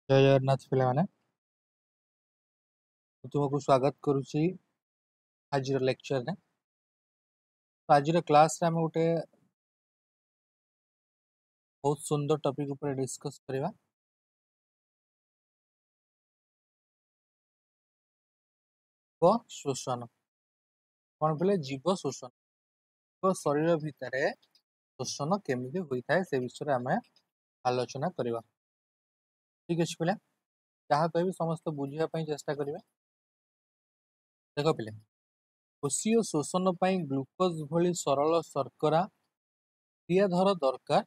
जय जगन्नाथ पे तुमको स्वागत करुच्ची आज लेक्चर ने तो आज क्लास रे आम गोटे बहुत सुंदर टॉपिक ऊपर डिस्कस करवा जीव शोषण कौन बोले जीव शोषण जीव शरीर भितर शोषण केमी होता है से विषय आम आलोचना करवा ठीक अच्छे पे जहाँ कह समस्त बुझापी चेष्टा करेंगे देख पे कोशीय शोषण पर ग्लुकोज भली सरल शर्करा क्रियाधर दरकार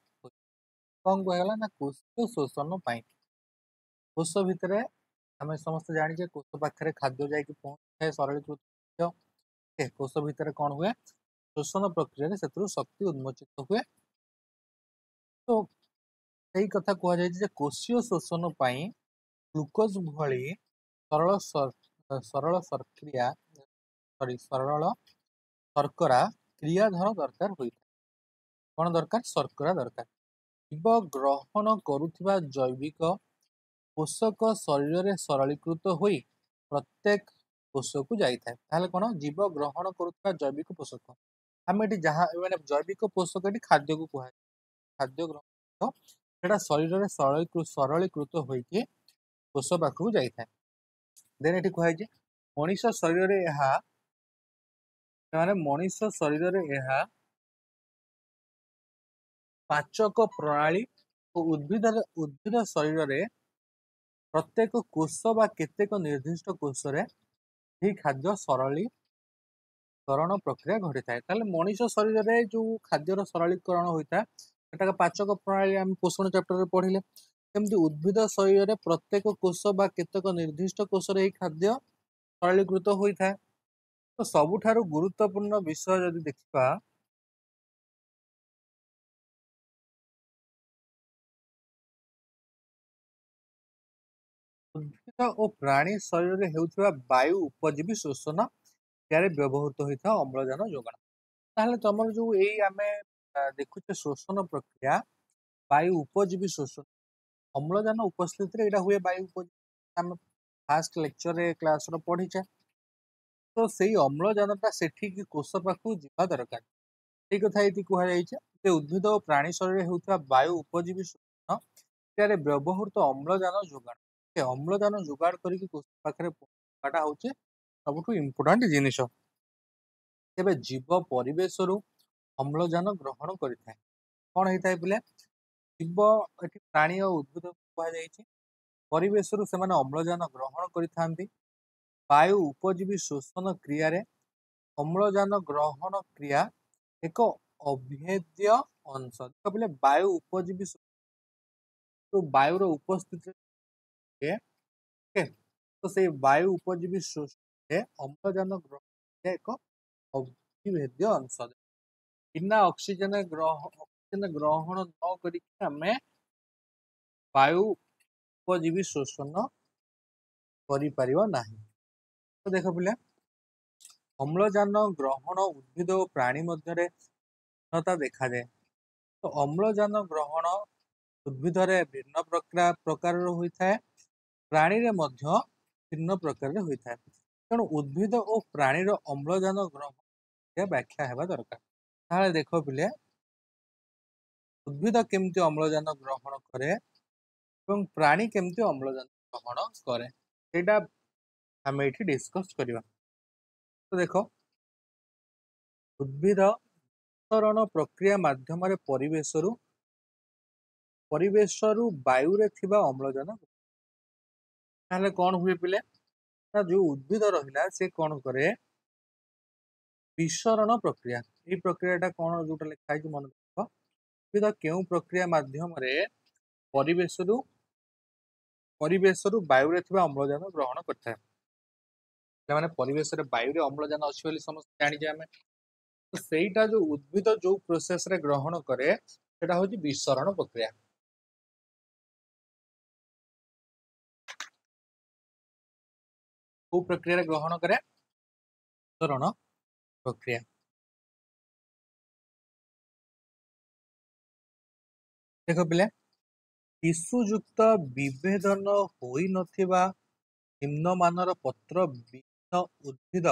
कौन कहला ना कोशीय शोषण कोष भितर आम समस्त जाने कोष पाखे खाद्य जाकि पहुँची था सरलीकृत कोष भितर कौन हुए शोषण प्रक्रिया से शक्ति उन्मोचित हुए तो यही कथा कहुई कोशीय शोषण ग्लुकोज भली सरल सरल प्रक्रिया सरल शर्करा क्रियाधर दरकार होता कौन दरकार शर्करा दरकार जीव ग्रहण करुवा जैविक पोषक शरीर में सरलीकृत हो प्रत्येक कोष को जाए कौन जीव ग्रहण करुवा जैविक पोषक आम ये जहाँ मैंने जैविक पोषक ये खाद्य को कहुए खाद्य ग्रहण शरीर में सरलीकृत होती कोष पाखक जाए देन ये कहुई मनीष शरीर में मनीष शरीर में पाचक प्रणाली और उद्भिद शरीर में प्रत्येक कोष बा केतेक निर्दिष्ट कोष रे खाद्य सरलीकरण प्रक्रिया घटी था मनीष शरीर में जो खाद्यर सरलीकरण होता है पाचक प्रणाली आम पोषण चैप्टर पढ़ले कमी उद्भिद शरीर में प्रत्येक कोष बा केतेक निर्दिष्ट कोष रे खाद्य सरलीकृत होता है तो सबुठारु गुरुत्वपूर्ण विषय जदि देखा उद्भिद और प्राणी शरीर में होता वायु उपजीवी शोषण यार व्यवहृत होता अम्लजान जोगाण ताहले तुम जो यही आम देखुचे शोषण प्रक्रिया वायु उपजीवी शोषण अम्लजान उपस्थित हुए वायु उपजीवी आम फास्ट लेक्चर क्लास पढ़ीचे तो सही अम्लजानटा सेठी कोष पाखु जीवा दरकार यही कथा ये कहुई उद्भिद और प्राणी शरीर होता वायु उपजीवी शोषण यार व्यवहृत अम्लजान जोगाण से अम्लजान जोगाड़ करके कोष पाखे पहुँचाटा हूँ सबुठ इम्पोर्टाट जिनिस तेज जीव परिवेश अम्लजान ग्रहण करें कौन होता है पे जीव ये प्राणी और उद्भिद कहुई परिवेश से अम्लजान ग्रहण करते वायु उपजीवी शोषण क्रिया अम्लजान ग्रहण क्रिया एक अभेद्य अंश बोले वायु उपजीवी तो वायुर उपस्थित तो से वायु उपजीवी शोषण अम्लजान ग्रहण एक अभिभेद्य अंश बिना ऑक्सीजन ग्रहण न करें वायु उपजीवी शोषण करें तो देख पे अम्लजान ग्रहण उद्भिद और प्राणी मध्य भिन्नता देखा जाए तो अम्लजान ग्रहण उद्भिद भिन्न प्रकार होता है प्राणी भिन्न प्रकार होता है तेणु उद्भिद और प्राणीर अम्लजान ग्रहण व्याख्या होगा दरकार देख पे उद्भिद केमती अम्लजान ग्रहण करे प्राणी केमती अम्लजान ग्रहण करे सेटा आम ये डिस्कस करवा तो देख उद्भिद वितरण प्रक्रिया माध्यम परिवेश वायु रे थिबा अम्लजान ताहले कौन हुए पिले जो उद्भिद रहा से कौन करे विसरण प्रक्रिया ये प्रक्रिया कौन जो लिखाई मन रख उद्भिद क्यों प्रक्रिया माध्यम परिवेश वायु रे थिबा अम्लजान ग्रहण करता है परिवेश वायु रे अम्लजान अच्छी समस्त जानी आम तो सहीटा जो उद्भिद जो प्रोसेस रे ग्रहण करे सेटा होची विसरण प्रक्रिया को प्रक्रिया ग्रहण करे विसरण प्रक्रिया देख पे ଟିସୁଯୁକ୍ତ ବିଭେଦନ ହୋଇନଥିବା ନିମ୍ନମାନର ପତ୍ର ବିହୀନ ଉଦ୍ଭିଦ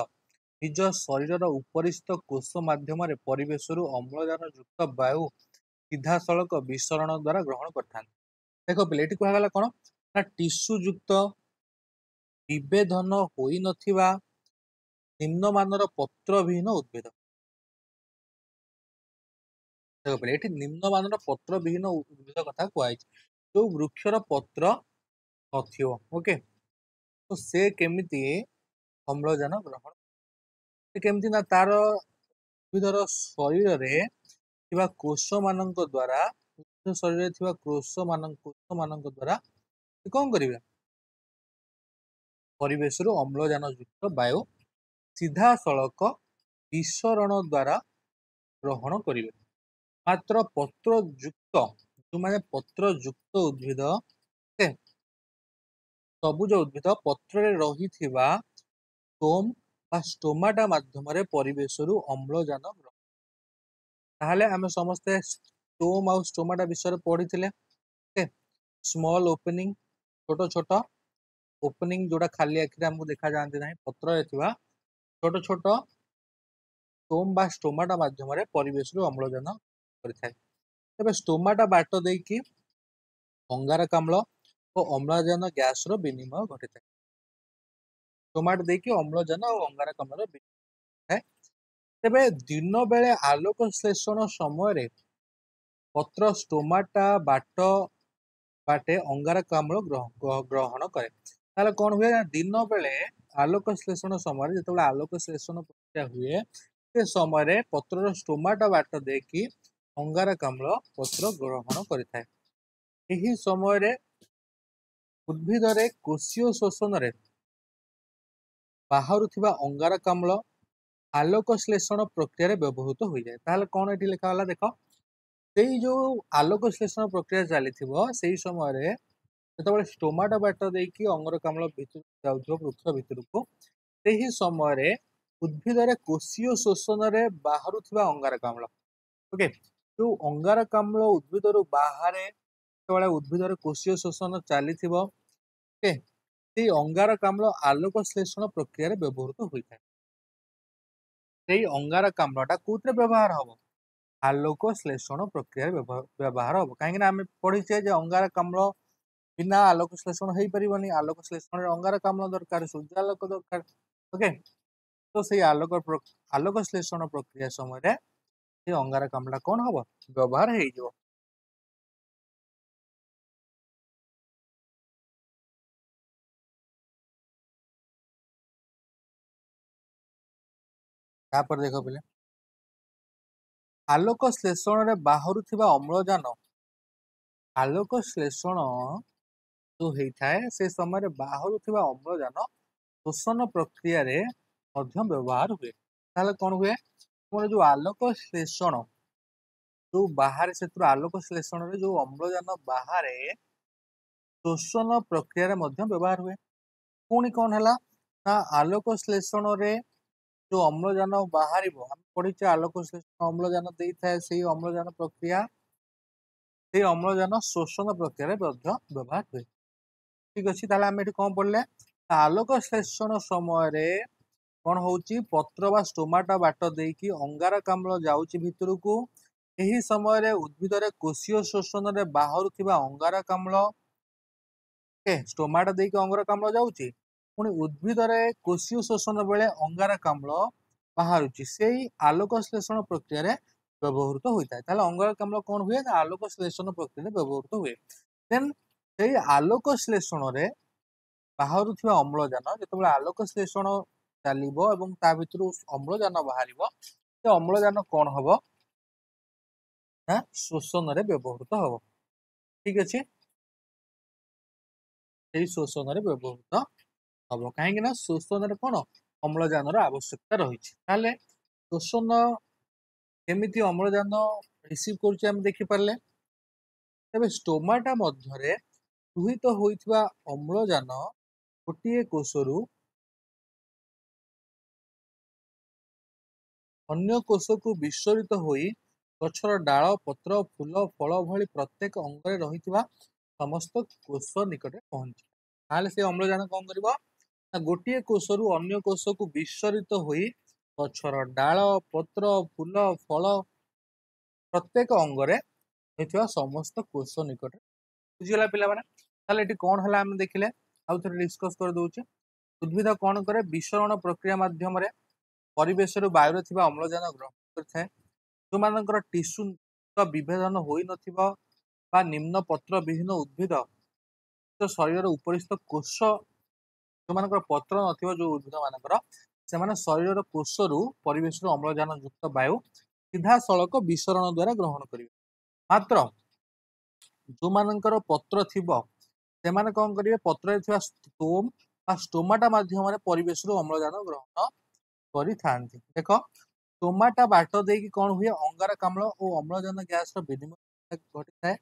ନିଜ ଶରୀରର ଉପରିସ୍ଥ କୋଷ ମାଧ୍ୟମରେ ପରିବେଶରୁ ଅମ୍ଳଜାନ ଯୁକ୍ତ ବାୟୁ ସିଧାସଳଖ ବିସରଣ ଦ୍ୱାରା ଗ୍ରହଣ କରିଥାନ୍ତି। ଦେଖ ପିଲେ ଏଠି କୁହାଗଲା କଣ ନା ଟିସୁଯୁକ୍ତ ବିଭେଦନ ହୋଇନଥିବା ନିମ୍ନମାନର ପତ୍ର ବିହୀନ ଉଦ୍ଭିଦ। ଦେଖ ପିଲେ ଏଠି ନିମ୍ନମାନର ପତ୍ର ବିହୀନ ଉଦ୍ଭିଦ କଥା କୁହାଯାଇଛି, ଯୋଉ ବୃକ୍ଷର ପତ୍ର ନଥିବ। ଓକେ, ତ ସେ କେମିତି ଅମ୍ଳଜାନ ଗ୍ରହଣ, ସେ କେମିତି ନା ତାର ଉଦ୍ଭିଦର ଶରୀରରେ ଥିବା କୋଷ ମାନଙ୍କ ଦ୍ୱାରା, ଉଦ୍ଭିଦ ଶରୀରରେ ଥିବା କୋଷ ମାନଙ୍କ ଦ୍ୱାରା ସେ କଣ କରିବେ, ପରିବେଶରୁ ଅମ୍ଳଜାନ ଯୁକ୍ତ ବାୟୁ ସିଧାସଳଖ ବିସରଣ ଦ୍ୱାରା ଗ୍ରହଣ କରିବେ। ମାତ୍ର ପତ୍ର ଯୁକ୍ତ, ଯୋଉମାନେ ପତ୍ର ଯୁକ୍ତ ଉଦ୍ଭିଦ, ସବୁଜ ଉଦ୍ଭିଦ ପତ୍ରରେ ରହିଥିବା ଷ୍ଟୋମ ବା ଷ୍ଟୋମାଟା ମାଧ୍ୟମରେ ପରିବେଶରୁ ଅମ୍ଳଜାନ ଗ୍ରହଣ। ତାହେଲେ ଆମେ ସମସ୍ତେ ଷ୍ଟୋମ ଆଉ ଷ୍ଟୋମାଟା ବିଷୟରେ ପଢିଥିଲେ। ସ୍ମଲ୍ ଓପନିଂ, ଛୋଟ ଛୋଟ ଓପନିଂ ଯୋଉଟା ଖାଲି ଆଖିରେ ଆମକୁ ଦେଖା ଯାଆନ୍ତି ନାହିଁ, ପତ୍ରରେ ଥିବା ଛୋଟ ଛୋଟ ଷ୍ଟୋମ ବା ଷ୍ଟୋମାଟା ମାଧ୍ୟମରେ ପରିବେଶରୁ ଅମ୍ଳଜାନ କରିଥାଏ। ତେବେ ଷ୍ଟୋମାଟା ବାଟ ଦେଇକି ଅଙ୍ଗାରକାମ୍ଳ ଓ ଅମ୍ଳଜାନ ଗ୍ୟାସର ବିନିମୟ ଘଟିଥାଏ। ଷ୍ଟୋମାଟ ଦେଇକି ଅମ୍ଳଜାନ ଆଉ ଅଙ୍ଗାରକାମ୍ଳର ବିନିମୟ ଘଟିଥାଏ। ତେବେ ଦିନ ବେଳେ ଆଲୋକ ଶ୍ଳେଷଣ ସମୟରେ ପତ୍ର ଷ୍ଟୋମାଟା ବାଟେ ଅଙ୍ଗାରକାମ୍ଳ ଗ୍ରହଣ କରେ। ତାହେଲେ କଣ ହୁଏ, ଦିନ ବେଳେ ଆଲୋକ ଶ୍ଳେଷଣ ସମୟରେ ଯେତେବେଳେ ଆଲୋକ ଶ୍ଳେଷଣ ପ୍ରକ୍ରିୟା ହୁଏ, ସେ ସମୟରେ ପତ୍ରର ଷ୍ଟୋମାଟା ବାଟ ଦେଇକି ଅଙ୍ଗାରକାମ୍ଳ ପତ୍ର ଗ୍ରହଣ କରିଥାଏ। ଏହି ସମୟରେ ଉଦ୍ଭିଦରେ କୋଷୀୟ ଶୋଷଣରେ ବାହାରୁଥିବା ଅଙ୍ଗାରକାମ୍ଳ ଆଲୋକ ଶ୍ଳେଷଣ ପ୍ରକ୍ରିୟାରେ ବ୍ୟବହୃତ ହୋଇଯାଏ। ତାହେଲେ କଣ ଏଠି ଲେଖା ହେଲା ଦେଖ, ସେଇ ଯୋଉ ଆଲୋକ ଶ୍ଳେଷଣ ପ୍ରକ୍ରିୟା ଚାଲିଥିବ ସେଇ ସମୟରେ ଯେତେବେଳେ ଷ୍ଟୋମାଟା ବାଟ ଦେଇକି ଅଙ୍ଗାରକାମ୍ଳ ଭିତରକୁ ଯାଉଥିବ ବୃକ୍ଷ ଭିତରକୁ, ସେହି ସମୟରେ ଉଦ୍ଭିଦରେ କୋଷୀୟ ଶୋଷଣରେ ବାହାରୁଥିବା ଅଙ୍ଗାରକାମ୍ଳ, ଓକେ, ଯୋଉ ଅଙ୍ଗାରକାମ୍ଳ ଉଦ୍ଭିଦରୁ ବାହାରେ ଯେତେବେଳେ ଉଦ୍ଭିଦରେ କୋଷୀୟ ଶୋଷଣ ଚାଲିଥିବ, ଓକେ, ସେଇ ଅଙ୍ଗାରକାମ୍ଳ ଆଲୋକ ଶ୍ଳେଷଣ ପ୍ରକ୍ରିୟାରେ ବ୍ୟବହୃତ ହୋଇଥାଏ। ସେଇ ଅଙ୍ଗାରକାମ୍ଳଟା କୋଉଥିରେ ବ୍ୟବହାର ହବ, ଆଲୋକ ଶ୍ଳେଷଣ ପ୍ରକ୍ରିୟାରେ ବ୍ୟବହାର ହବ। କାହିଁକି ନା ଆମେ ପଢିଛେ ଯେ ଅଙ୍ଗାରକାମ୍ଳ ବିନା ଆଲୋକ ଶ୍ଳେଷଣ ହେଇପାରିବନି, ଆଲୋକ ଶ୍ଳେଷଣରେ ଅଙ୍ଗାରକାମ୍ଳ ଦରକାର, ସୂର୍ଯ୍ୟ ଆଲୋକ ଦରକାର। ଓକେ, ତ ସେଇ ଆଲୋକ ଶ୍ଳେଷଣ ପ୍ରକ୍ରିୟା ସମୟରେ ସେ ଅଙ୍ଗାରକାମ୍ଳ କଣ ହବ, ବ୍ୟବହାର ହେଇଯିବ। ତାପରେ ଦେଖ ପିଲେ, ଆଲୋକ ଶ୍ଳେଷଣରେ ବାହାରୁଥିବା ଅମ୍ଳଜାନ, ଆଲୋକ ଶ୍ଳେଷଣ ଯୋଉ ହେଇଥାଏ ସେ ସମୟରେ ବାହାରୁଥିବା ଅମ୍ଳଜାନ ଶୋଷଣ ପ୍ରକ୍ରିୟାରେ ମଧ୍ୟ ବ୍ୟବହାର ହୁଏ। ତାହେଲେ କଣ ହୁଏ, ଆମର ଯୋଉ ଆଲୋକ ଶ୍ଳେଷଣ ଯୋଉ ବାହାରେ, ସେଥିରୁ ଆଲୋକ ଶ୍ଳେଷଣରେ ଯୋଉ ଅମ୍ଳଜାନ ବାହାରେ ଶୋଷଣ ପ୍ରକ୍ରିୟାରେ ମଧ୍ୟ ବ୍ୟବହାର ହୁଏ। ପୁଣି କଣ ହେଲା ନା ଆଲୋକ ଶ୍ଳେଷଣରେ ଯୋଉ ଅମ୍ଳଜାନ ବାହାରିବ, ଆମେ ପଢିଛେ ଆଲୋକ ଶ୍ଳେଷଣ ଅମ୍ଳଜାନ ଦେଇଥାଏ, ସେଇ ଅମ୍ଳଜାନ ପ୍ରକ୍ରିୟା, ସେଇ ଅମ୍ଳଜାନ ଶୋଷଣ ପ୍ରକ୍ରିୟାରେ ମଧ୍ୟ ବ୍ୟବହାର ହୁଏ। ଠିକ ଅଛି, ତାହେଲେ ଆମେ ଏଠି କଣ ପଢିଲେ, ଆଲୋକ ଶ୍ଳେଷଣ ସମୟରେ କଣ ହଉଛି, ପତ୍ର ବା ଷ୍ଟୋମାଟା ବାଟ ଦେଇକି ଅଙ୍ଗାରକାମ୍ଳ ଯାଉଛି ଭିତରକୁ। ଏହି ସମୟରେ ଉଦ୍ଭିଦରେ କୋଷୀୟ ଶୋଷଣରେ ବାହାରୁଥିବା ଅଙ୍ଗାରକାମ୍ଳ, ଷ୍ଟୋମାଟା ଦେଇକି ଅଙ୍ଗାରକାମ୍ଳ ଯାଉଛି, ପୁଣି ଉଦ୍ଭିଦରେ କୋଷୀୟ ଶୋଷଣ ବେଳେ ଅଙ୍ଗାରକାମ୍ଳ ବାହାରୁଛି, ସେଇ ଆଲୋକ ଶ୍ଳେଷଣ ପ୍ରକ୍ରିୟାରେ ବ୍ୟବହୃତ ହୋଇଥାଏ। ତାହେଲେ ଅଙ୍ଗାରକାମ୍ଳ କଣ ହୁଏ, ନା ଆଲୋକ ଶ୍ଳେଷଣ ପ୍ରକ୍ରିୟାରେ ବ୍ୟବହୃତ ହୁଏ। ଦେନ୍ ସେଇ ଆଲୋକ ଶ୍ଳେଷଣରେ ବାହାରୁଥିବା ଅମ୍ଳଜାନ, ଯେତେବେଳେ ଆଲୋକ ଶ୍ଳେଷଣ ଚାଲିବ ଏବଂ ତା ଭିତରୁ ଅମ୍ଳଜାନ ବାହାରିବ, ସେ ଅମ୍ଳଜାନ କଣ ହବ ନା ଶୋଷଣରେ ବ୍ୟବହୃତ ହବ। ଠିକ ଅଛି, ସେଇ ଶୋଷଣରେ ବ୍ୟବହୃତ ହବ। କାହିଁକି ନା ଶୋଷଣରେ କଣ, ଅମ୍ଳଜାନର ଆବଶ୍ୟକତା ରହିଛି। ତାହେଲେ ଶୋଷଣ କେମିତି ଅମ୍ଳଜାନ ରିସିଭ କରୁଛି ଆମେ ଦେଖିପାରିଲେ। ତେବେ ଷ୍ଟୋମାଟା ମଧ୍ୟରେ ଗୃହୀତ ହୋଇଥିବା ଅମ୍ଳଜାନ ଗୋଟିଏ କୋଷରୁ ଅନ୍ୟ କୋଷକୁ ବିସ୍ତାରିତ ହୋଇ ଗଛର ଡାଳ, ପତ୍ର, ଫୁଲ, ଫଳ ଭଳି ପ୍ରତ୍ୟେକ ଅଙ୍ଗରେ ରହିଥିବା समस्त कोष निकट पहुंचे ताले से अम्लजान कौन कर गोटे कोषरु अन्य कोष को विस्तारित होई गछर डाल पत्र फूल फल प्रत्येक अंगरे होइथिबा समस्त कोष निकट बुझीगला पिला माने ताले एटी कोन हला हम देखिले आउ थोड़े डिस्कस कर दउचे उद्भिद कोन करे विसरण प्रक्रिया माध्यम रे परिवेश रु वायु थिबा अम्लजान ग्रहण करथाय जो मानकर टिश्यू विभेदन होई नथिबा बा निम्न पत्र विहीन उद्भिद तो शरीर उपरिस्थ कोष जो मानकर पत्र नथिबा जो उद्भिद मानकर से माने शरीर कोष रु परिवेश रु अम्लजान युक्त वायु सीधा सड़क विसरण द्वारा ग्रहण करिवे मात्र जो मानकर पत्र थिबो से माने कोन करिवे पत्र रे थिबा स्टोम बा स्टोमाटा माध्यम रे परिवेश रु अम्लजान ग्रहण करि थांती देखो स्टोमाटा बाट देकी कोन हुए अंगारकाम्ल और अम्लजान गैस रो विनिमय घटिଥାଏ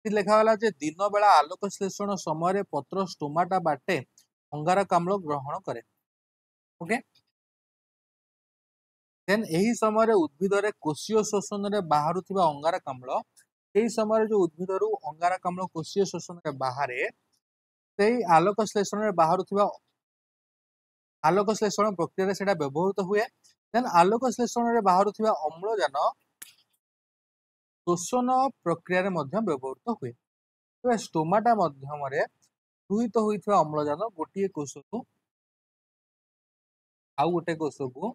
लिखा वाला जे दिन बेला आलोक श्लेषण समय पत्र स्टोमाटा बाटे अंगारकाम्ल ग्रहण करे ओके देन एही समय उद्भिद रे कोशीय शोषण रे बाहरुथिबा अंगारकाम्ल एही समय जो उद्भिद रु अंगारकाम्ल कोशीय शोषण रे बाहरे सेही आलोक श्लेषण रे बाहरुथिबा आलोक श्लेषण प्रक्रिया रे सेटा व्यवहृत हुए देन आलोक श्लेषण रे बाहरुथिबा अम्लजान शोषण प्रक्रिया रे मध्य व्यवहृत हुए तो स्टोमाटा माध्यम रे दुहित होइथिबा अम्लजान गोटिए कोषकु आउ गोटे कोषकु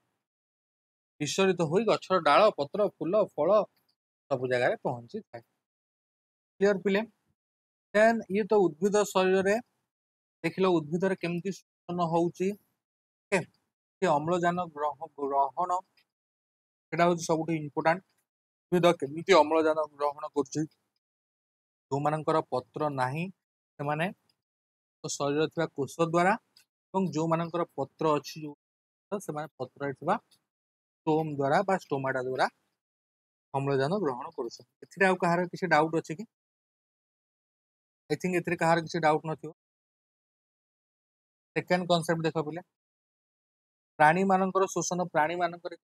विस्तारित होई गछर डाल पत्र फूल फल सब जगह पहुंची थाए क्लियर पिले देन ये तो उद्भिद शरीर रे देखिलो उद्भिद रे केमती शोषण होउची ओके से अम्लजान ग्रहण सेटा होची सबुठी इंपोर्टेंट उद्भिद केमती अम्लजान ग्रहण करची जो मानकर पत्र नाही से माने तो शरीर थिबा कोष द्वारा एवं जो मानकर पत्र अछि जो से माने पत्र रे थिबा स्टोम द्वारा बा स्टोमाटा द्वारा अम्लजान ग्रहण करूछ एथिरे आउ कहार किसी डाउट अछि कि आई थिंक एथिरे कहार किसी डाउट नथिबो सेकंड कांसेप्ट देखो पहिले प्राणी मानकर शोषण प्राणी मानकर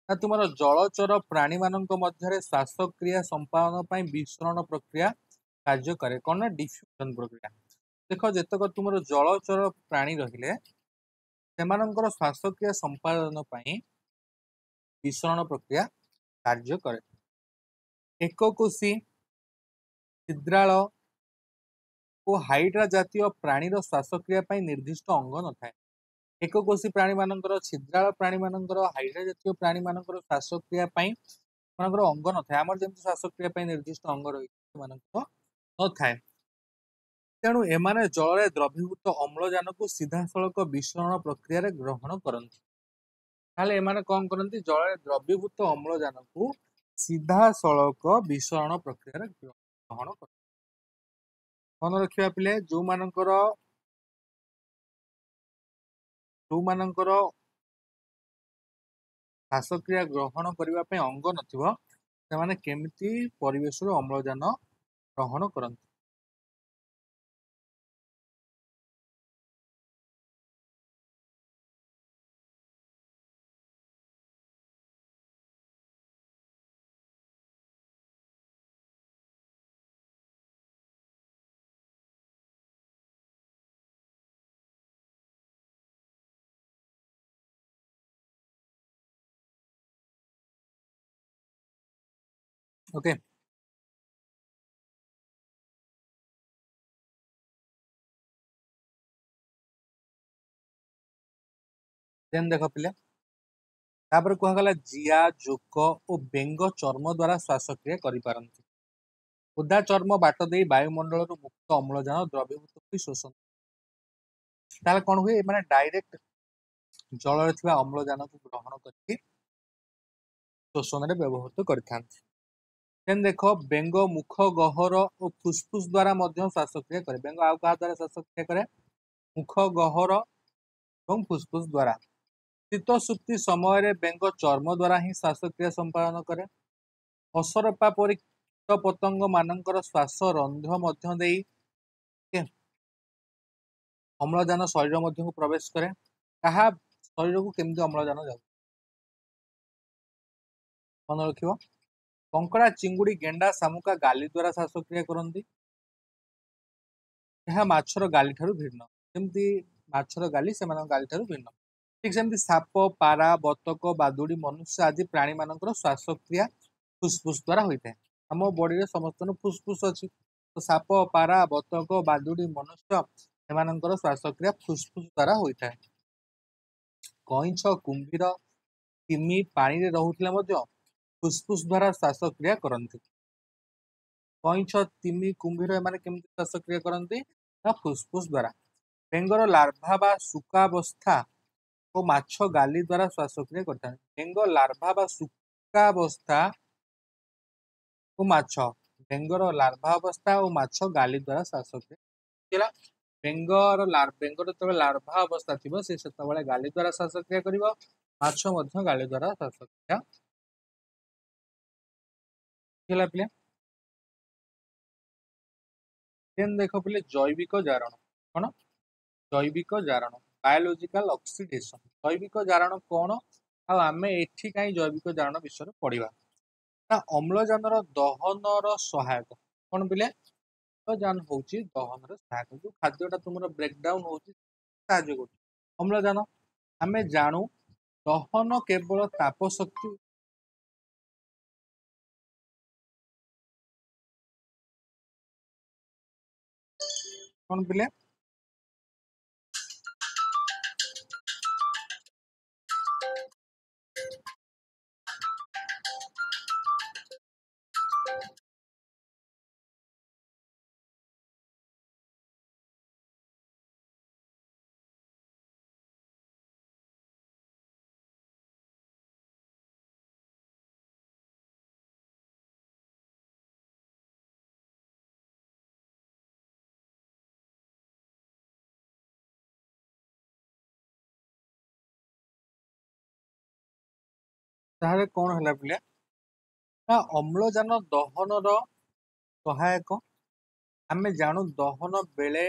ना तुमर जलचर प्राणी मानक मध्यरे श्वासक्रिया संपादन पई विसरण प्रक्रिया कार्य करे कोन ना डिफ्यूजन प्रक्रिया देखो जेतक तुमर जलचर प्राणी रहिले सेमानकर श्वासक्रिया संपादन पई विसरण प्रक्रिया कार्य करे एककोशी छिद्राल और हाइड्रा जातीय प्राणीर श्वासक्रिया पई निर्दिष्ट अंग न थाए एककोशी प्राणी मानकर छिद्राल प्राणी मानकर हाइड्रा जातीय प्राणी मानकर श्वासक्रिया पई मानकर अंग न थाए हमर जेमति श्वासक्रिया पई निर्दिष्ट अंग रही मानकर न थाए तेणु एमाने जल रे द्रवीभूत अम्लजान को सीधा सड़क विसरण प्रक्रिया रे ग्रहण करନ୍ତି ताले एमाने कोन करନ୍ତି जल रे द्रवीभूत अम्लजान को सीधा सड़क विसरण प्रक्रिया रे ग्रहण करନ୍ତି मन रखिबा पिले जो मानकर श्वासक्रिया ग्रहण करने अंग नथिबो से माने केमिति परिवेश रो अम्लजान ग्रहण करନ୍ତି ओके देन देखो पिले तापर कहा गला जिया जोक और बेंग चर्म द्वारा श्वासक्रिया करि पारନ୍ତି उदा चर्म बाट दे वायुमंडल रो मुक्त अम्लजान द्रवीभूत होई शोषण ताले कोन हुए माने डायरेक्ट जल रे थिबा अम्लजान को ग्रहण करके शोषण रे व्यवहृत करथाନ୍ତି देन देखो बेंग मुख गहर और फुसफुस द्वारा मध्य श्वासक्रिया करे बेंग आउ कहा द्वारा श्वासक्रिया करे मुख गहर और फुसफुस द्वारा शीत सुप्ति समय बेंग चर्म द्वारा ही श्वासक्रिया संपादन करे असरपा परी कीट पतंग मानकर श्वास रंध्र मध्य देई अम्लजान शरीर मध्य को प्रवेश करे कहा शरीर को केमती अम्लजान जाउ मन रखिबो कंकड़ा चिंगुड़ी गेंडा शामुका गाली द्वारा श्वासक्रिया करती। यह माछर गाली ठारू भिन्न, जमती माछर गाली से गाली ठारू भिन्न। ठीक सेमती साप पारा बतक बादुड़ी मनुष्य आदि प्राणी मानकर श्वासक्रिया फुसफुस द्वारा होता है। आम बॉडी रे समस्त फुसफुस अच्छी, तो साप पारा बतक बादुड़ी मनुष्य एमानकर श्वासक्रिया फुसफुस द्वारा होता है। कईछ कुंभीर तिमी पानी रे रहुथिले मध्य फुसफुस द्वारा श्वासक्रिया करती। कईछ तिमी कुंभीर एमाने केमती श्वासक्रिया करती ना फुसफुस द्वारा। बेंगर लार्भा बा सुकावस्था को माछ गाली द्वारा श्वासक्रिया करता है। बेंग लार्भा बा सुकावस्था को माछ, बेंगर लार्भा अवस्था और माछ गाली द्वारा श्वासक्रिया। बेंगर जो लार्भा अवस्था थी से गाली द्वारा श्वासक्रिया कर, माछ गाली द्वारा श्वासक्रिया। पे देख पे जैविक जारण कौन, जैविक जारण बायोलोजिकल ऑक्सीडेशन। जैविक जारण कौन आम एठी कहीं जैविक जारण विषय पढ़ा ना अम्लजान दहन सहायक कौन बोले अम्लजान हूँ दहन सहायक। जो खाद्यटा तुम ब्रेकडाउन हो अम्लजान आम जानू दहन केवल ताप शक्ति कौन बोले ताहले कौन है बोले ना अम्लजान दहन सहायक। आम जानू दहन बेले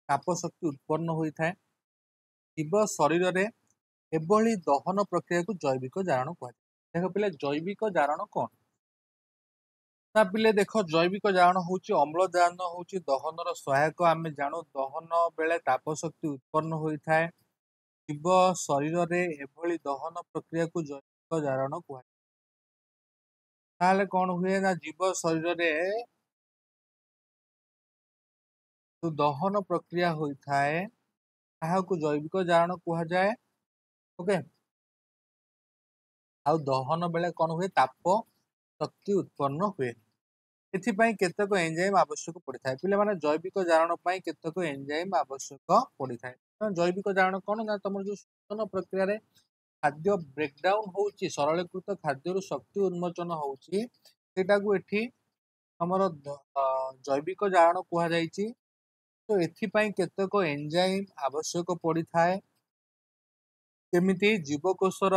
ताप शक्ति उत्पन्न होता है। जीव शरीर में एभली दहन प्रक्रिया को जैविक जारण कह। देख पे जैविक जारण कौन ना पिले देख जैविक जारण हूँ अम्लजान हूँ दहन सहायक। आम जानू दहन बेले ताप शक्ति उत्पन्न होता है। जीव शरीर में एभली दहन प्रक्रिया को जैविक जारण कह। ताहले कौन हुए ना जीव शरीर में जो दहन प्रक्रिया होता है ताहाकू जैविक जारण कह जाए। ओके आउ दहन बेले कौन हुए ताप शक्ति उत्पन्न हुए। एथिपाई केतक एंजाइम आवश्यक पड़ता है। पिले माने जैविक जारण पाई केतक एंजाइम आवश्यक पड़ता है। जैविक जारण कौन ना तुम जो शोषण प्रक्रिया रे खाद्य ब्रेकडाउन होउची सरलीकृत खाद्य शक्ति उन्मोचन होउची सेटा को एठी हमर जैविक जारण कह जायची। तो एथिपाई केतक एंजाइम आवश्यक पड़ता है। केमिति जीवकोशर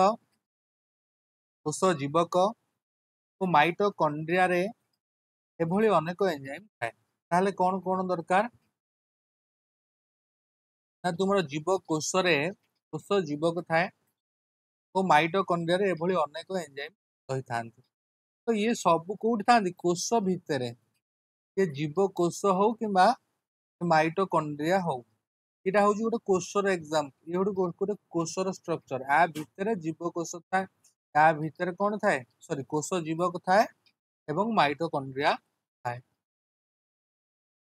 कोश जीवक और माइटोकॉन्ड्रिया रे एभली अनेक एंजाइम थाए। ताहले कौन कौन दरकार ना तुम जीवकोश रे कोश जीवक थाए और माइटोकॉन्ड्रिया रे एभली अनेक एंजाइम रही थांती। तो ये सब कोठी थांती कोश भितर, ये जीवकोश हो कि माइटोकॉन्ड्रिया हो। यहाँ हूँ गोटे कोशर एग्जाम, ये गोटे कोशर स्ट्रक्चर। आ भितर जीवकोश थाए, या भितर कौन थाए सॉरी कोश जीवक थाए एवं माइटोकॉन्ड्रिया थाए।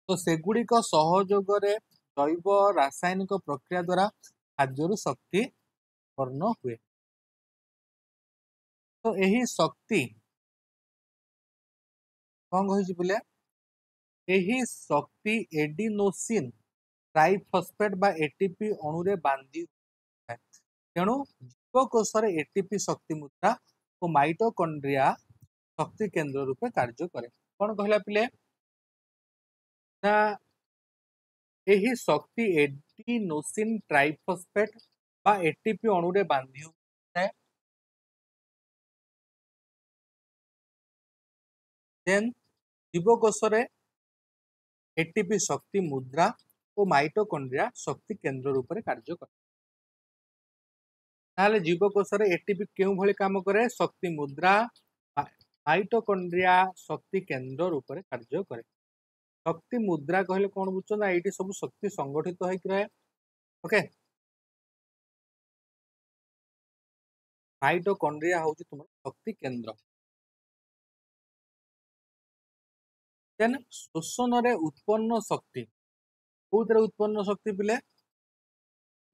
तो सेगुड़िक सहयोग जैव रासायनिक प्रक्रिया द्वारा खाद्य शक्ति उत्पन्न हुए। तो यही शक्ति कौन कही बोले यही शक्ति एडिनोसिन ट्राइफॉस्फेट बा एटीपी अणुरे बांधी है। तेणु जीवकोश एटीपी शक्ति मुद्रा और माइटोकॉन्ड्रिया शक्ति केंद्र रूपे कार्य करे। कौन कहला पिले ना यही शक्ति एडिनोसिन ट्राइफॉस्फेट बा एटीपी अणुरे बांधी है। देन जीवकोश एटीपी शक्ति मुद्रा और माइटोकॉन्ड्रिया शक्ति केंद्र रूपे कार्य करे। ताहले जीवकोश एटीपी क्यों भली काम करे शक्ति मुद्रा माइटोकॉन्ड्रिया शक्ति केंद्र रूप में कार्य करे। शक्ति मुद्रा कहले कौन बुझ ना ये सब शक्ति संगठित होकर रहे। ओके, माइटोकॉन्ड्रिया हूँ तुम शक्ति केंद्र। देन शोषण रे उत्पन्न शक्ति कौन उत्पन्न शक्ति पिले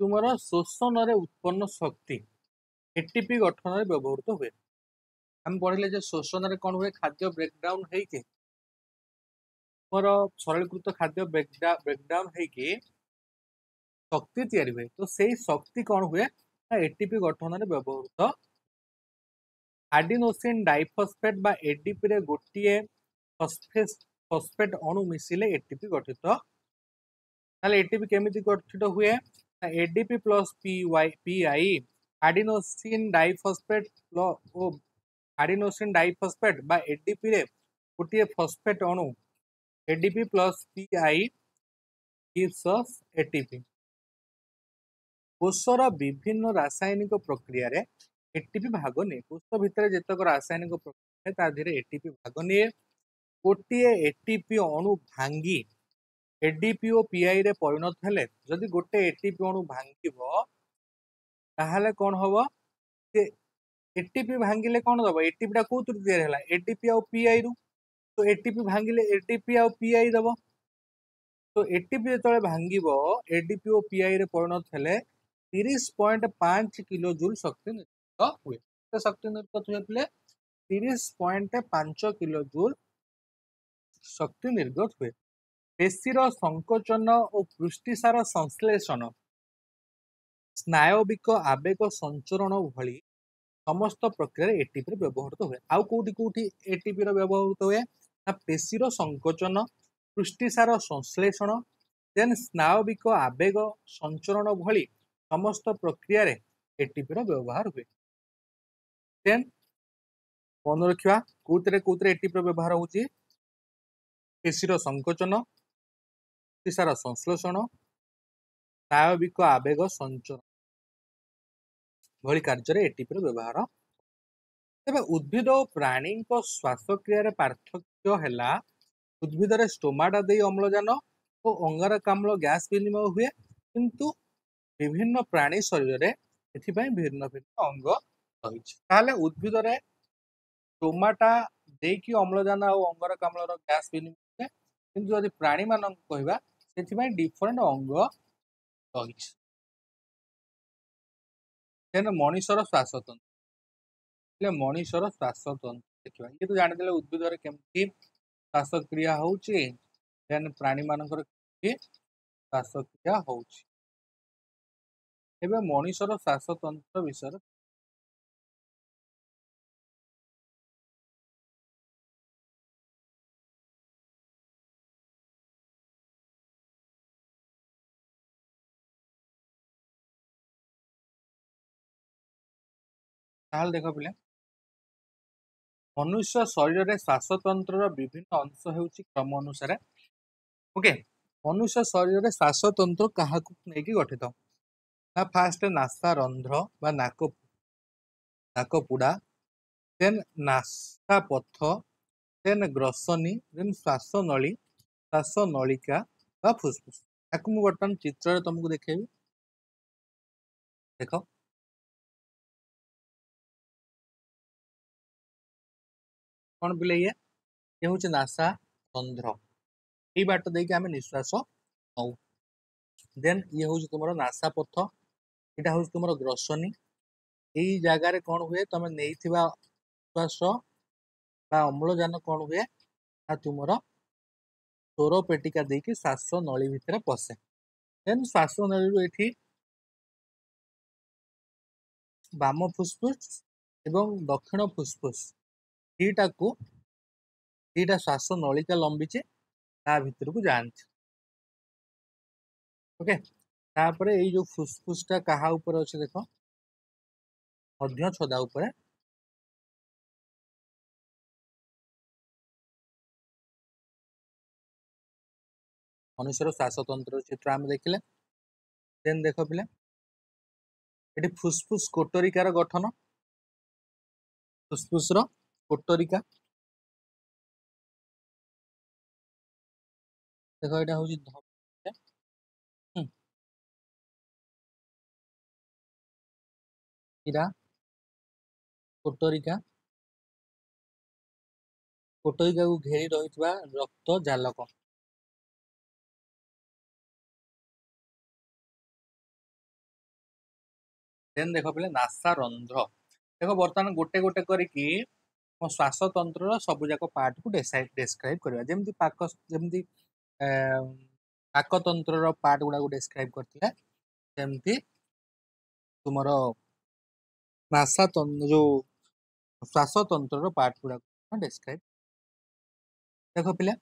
तुम शोषण रे उत्पन्न शक्ति एटीपी गठन में व्यवहृत हुए। हम पढ़िले शोषण रे कौन हुए खाद्य ब्रेकडाउन है मोर सरलीकृत खाद्य ब्रेकडाउन है शक्ति तैयारी हुए। तो सही शक्ति कौन हुए एटीपी गठन में व्यवहृत। आडिनोसिन डाइफस्फेट बा एडीपी रे गोटे फस्फेट अणु मिसिले एटीपी गठित। ताले एटीपी केमिति गठित हुए ADP plus Pi adenosine diphosphate ओ आडिनोसिन डाइफस्फेट बा एडीपी रे गोटे फस्फेट अणु ADP plus Pi gives us ATP. कोषर विभिन्न रासायनिक प्रक्रिया रे एटीपी भाग निए। कोष भितर जेतक रासायनिक प्रक्रिया ता धीरे एटीपी भाग निए। गोटे एटीपी अणु भांगी एडीपी और पीआई रे परिणत हेले जदि गोटे एटीपी अणु भांगिबो ताहाले कोन होबो जे एटीपी भांगिले कोन दबो एटीपी टा कोथु तैयार हैला एटीपी और पीआई रु। तो एटीपी भांगिले एटीपी और पीआई दबो। तो एटीपी जेतले भांगिबो एडीपी और पीआई रे परिणत हेले 30.5 किलो जूल शक्ति निर्गत हुए। तो शक्ति निर्गत हुए पिले 30.5 किलो जूल शक्ति निर्गत हुए। पेशीर संकोचन और पृष्टिसार संश्लेषण स्नायविक आवेग संचरण भली समस्त प्रक्रिया एटीपी व्यवहृत हुए। आउ कोठी कोठी एटीपी व्यवहृत हुए ना पेशीर संकोचन पृष्टिसार संश्लेषण देन स्नायविक आवेग संचरण भली समस्त प्रक्रिया एटीपी व्यवहार हुए। देन मन रखा कौतरे एटीपी व्यवहार होची पेशीर संकोचन पृष्टिसार संश्लेषण स्नायविक आवेग संचरण भली कार्य एटीपी व्यवहार। तेबे उद्भिद और प्राणी श्वासक्रिय पार्थक्य है उद्भिद स्टोमाटा दे अम्लजान और अंगारकाम्ल गैस विनिमय हुए किंतु विभिन्न प्राणी शरीर में एथिपाई भिन्न भिन्न अंग रही। उद्भिद स्टोमाटा देकी अम्लजान और अंगारकाम्ल गैस विनिमय हुए किंतु यदि प्राणी मान कहवा से डिफरेंट अंग रही। मनीषर श्वासतंत्र मनीषर श्वासतंत्र देखा ये तो जानी उद्भिद केमती श्वासक्रिया होची देन प्राणी मानकर श्वासक्रिया होची। एबे मनीषर श्वासतंत्र विषय देख पे मनुष्य शरीर में श्वासतंत्र विभिन्न अंश होची क्रम अनुसार। ओके, मनुष्य शरीर में श्वासतंत्र क्या गठित ना फास्ट नासा रंध्र बा नाकपुड़ा देन नासा पथ देन ग्रसनी देन श्वास नलिका बा फुसफुस। ताकू मु बर्तमान चित्र तुमको देखेबी देख कौन बोले ये हूँ नासा रंध्र ये बाट देके आम निश्वास नौ। देन ये हूँ तुम नासा पथ यहाँ हूँ तुम ग्रसनी यही जगार कौन हुए तुम नहीं श्वास अम्लजान कौन हुए ना तुम स्वर पेटिका देकी श्वास नली भितर पशे। देन श्वास नली बाम फुसफुस एवं दक्षिण फुसफुस दीटा को दीटा श्वास नलिका लंबीचे ता भितर को जाती। ओके, तापरे ये जो फुसफुस टा कहा ऊपर अच्छे देख मध्य छदा ऊपर मनुष्यर श्वासतंत्र चित्र आम देखिले। देन देख पिले ये फुसफुस कोटरिकार गठन फुसफुस कोटरिका देखो यहाँ हूँ हीरा कोटरिका कोटरिका को घेरी रही रक्त जालक देन देख पे नासा रंध्र देख बर्तमान गोटे गोटे करके मो श्वास तंत्र सब जाक पार्ट को डेस्क्राइब करवा जमी पाक जमी पाकतंत्र पार्ट गुड़ा डेस्क्राइब करते सेमती तुमर नासा जो श्वासतंत्र पार्ट गुड़ा डेस्क्राइब देख पिले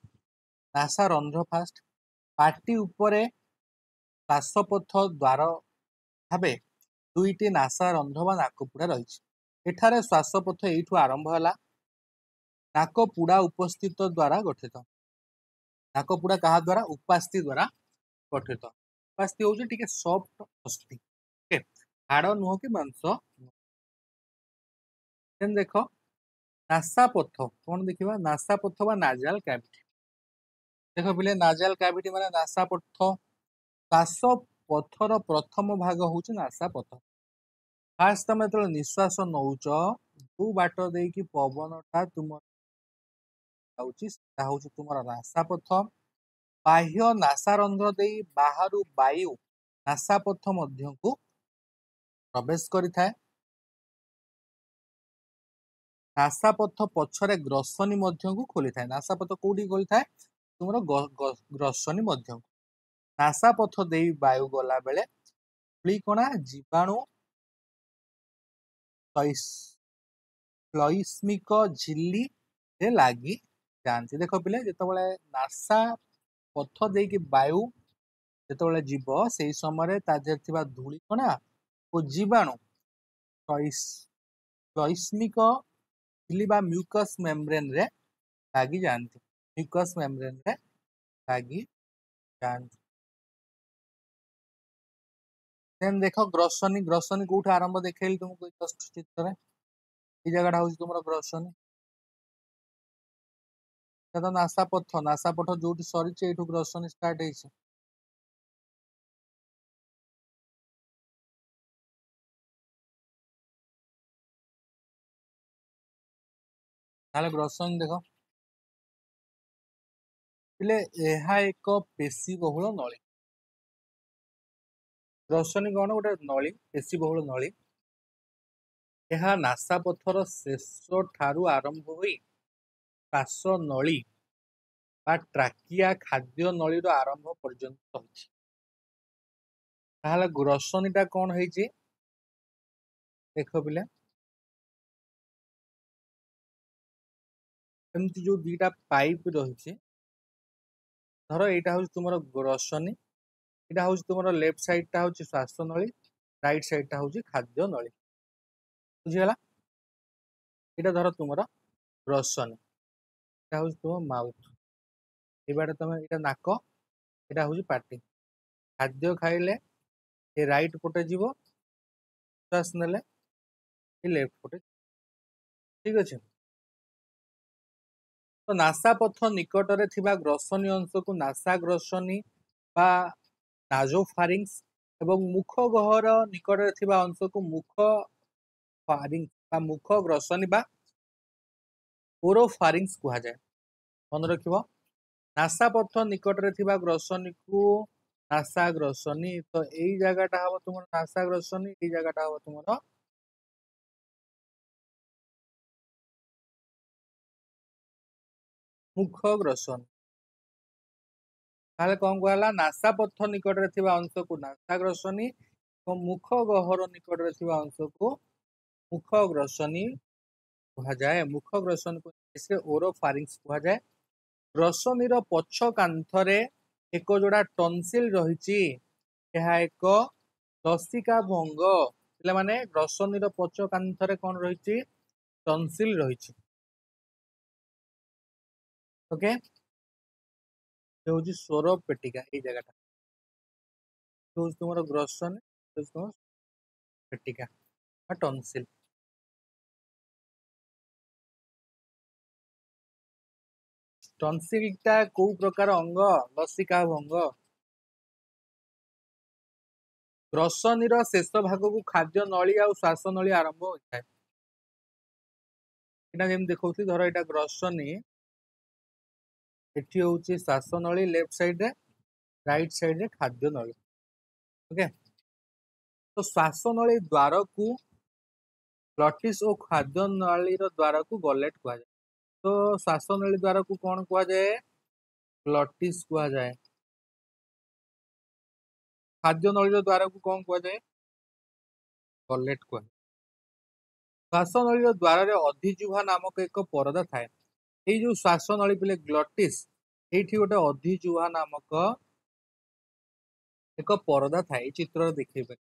नासा रंध्र फास्ट पार्टी उपरे श्वासपथ द्वार भावे दुईटी नासा रंध्र बा नाकपुड़ा रही एठारे श्वासपथ एठू आरंभ है नाकपुड़ा उपस्थित द्वारा गठित नाकपुड़ा क्या द्वारा उपास्थि द्वारा गठित उपास्थि हूँ टे सफ्ट अस्थि हाड़ नुह कि मांस देख नासापथ कौन देखा नासापथ बा नाजाल कैविटी देख पिले नाजाल कैविटी माने नासापथ श्वास पथर प्रथम भाग हूँ नासापथ फास्ट तुम जो निश्वास नौच जो बाट देकी पवनटा तुम तुम नासापथ बाह्य नासारंध्र दे बाहर वायु नासापथ मध्य को प्रवेश करिथाए नासापथ पछरे ग्रसनी मध्य को खोली थाए नासापथ कोठी खोली थाए तुमर ग्रसनी मध्य को नासापथ दे वायु गला बेले धूलिकणा जीवाणु श्लैष्मिक झिल्ली रे लागी जाती देख पिले जिते नासा पथ देकी वायु जिते जीव से समय धूलिकणा और जीवाणु श्लैष्मिक झिल्ली बा म्यूकस मेम्ब्रेन रे लागी जाती म्यूकस मेम्ब्रेन रे लागी जाती देन देख ग्रसनी ग्रसनी कोठी आरंभ देखली तुमको जस्ट चित्र में ये जगह हूँ तुम ग्रसनी तो नासापथ जो सरी ग्रसनी स्टार्ट हो ग्रसनी देख पिले यह एक पेशी बहुल नली ग्रसनी कौन गोटे नली पेशी बहुल नली यह नासापथर शेष ठारू आरंभ होई श्वास नली बा ट्राकिया खाद्य नली आरंभ पर्यंत रही ग्रसनीटा कौन है देख पिले एमती जो दीटा पाइप रही धर यहाँ हूँ तुम ग्रसनी यहाँ हूँ तुम लेफ्ट साइडटा हूँ श्वास नली राइट साइडटा हूँ खाद्य नली बुझीगला यहाँ धर तुम ग्रसनी यहाँ हूँ तुम माउथ ये तुम यहाँ नाक यहाँ हूँ पार्टी खाद्य खाइले ये राइट पटे जीव श्वास ने लेफ्ट पटे ठीक अच्छे तो नासापथ निकटरे थिबा ग्रसनी अंश को नासा ग्रसनी बा नाजोफारिंग्स एवं मुख गहर निकटरे थिबा अंश को मुख फारिंग्स बा मुख ग्रसनी बा ओरोफारिंग्स कहा जाए मन रखिबो नासापथ निकटरे थिबा ग्रसनी को नासा ग्रसनी तो यही जगहटा हम तुम नासा ग्रसनी यही जगहटा हम तुम मुख ग्रसनी ताले कौन कहला नासापथ निकटरे थिबा अंश को नासा ग्रसनी और मुख गहर निकटरे थिबा अंश को मुख ग्रसनी कहा जाए मुख ग्रसनी को इंग्लिश रे ओरोफारिंग्स कहा जाए ग्रसनीर पछ कांथरे एक जोड़ा टनसिल रही एक लसिका भंग पे माने ग्रसनीर पछ कांथरे कौन रही टनसिल रही ओके ये हूँ स्वर पेटिका ये जगह तुम ग्रसनी तुम पेटिका टनसिल ଟନସିଲଟା କୋଉ ପ୍ରକାର ଅଙ୍ଗ? ଲସିକା ଭଙ୍ଗ। ଗ୍ରସନୀର ଶେଷ ଭାଗକୁ ଖାଦ୍ୟ ନଳୀ ଆଉ ଶ୍ୱାସ ନଳୀ ଆରମ୍ଭ ହୋଇଥାଏ। ଏଇଟା ଯେମିତି ଦେଖଉଥିଲି, ଧର ଏଇଟା ଗ୍ରସନୀ, ଏଠି ହଉଛି ଶ୍ୱାସ ନଳୀ ଲେଫ୍ଟ ସାଇଡରେ, ରାଇଟ ସାଇଡରେ ଖାଦ୍ୟ ନଳୀ। ଓକେ, ତ ଶ୍ୱାସ ନଳୀ ଦ୍ୱାରକୁ ଗ୍ଲଟିସ୍ ଓ ଖାଦ୍ୟ ନଳୀର ଦ୍ୱାରକୁ ଗଲେଟ କୁହାଯାଏ। ତ ଶ୍ୱାସ ନଳୀ ଦ୍ୱାରକୁ କଣ କୁହାଯାଏ? ଗ୍ଲଟିସ୍ କୁହାଯାଏ। ଖାଦ୍ୟ ନଳୀର ଦ୍ୱାରକୁ କଣ କୁହାଯାଏ? ଗଲେଟ କୁହାଯାଏ। ଶ୍ୱାସ ନଳୀର ଦ୍ୱାରରେ ଅଧିଜିହ୍ୱା ନାମକ ଏକ ପରଦା ଥାଏ। ଏଇ ଯୋଉ ଶ୍ୱାସ ନଳୀ ପିଲେ ଗ୍ଲଟିସ୍, ଏଇଠି ଗୋଟେ ଅଧିଜିହ୍ୱା ନାମକ ଏକ ପରଦା ଥାଏ। ଏଇ ଚିତ୍ରରେ ଦେଖେଇ ପାରିବେ।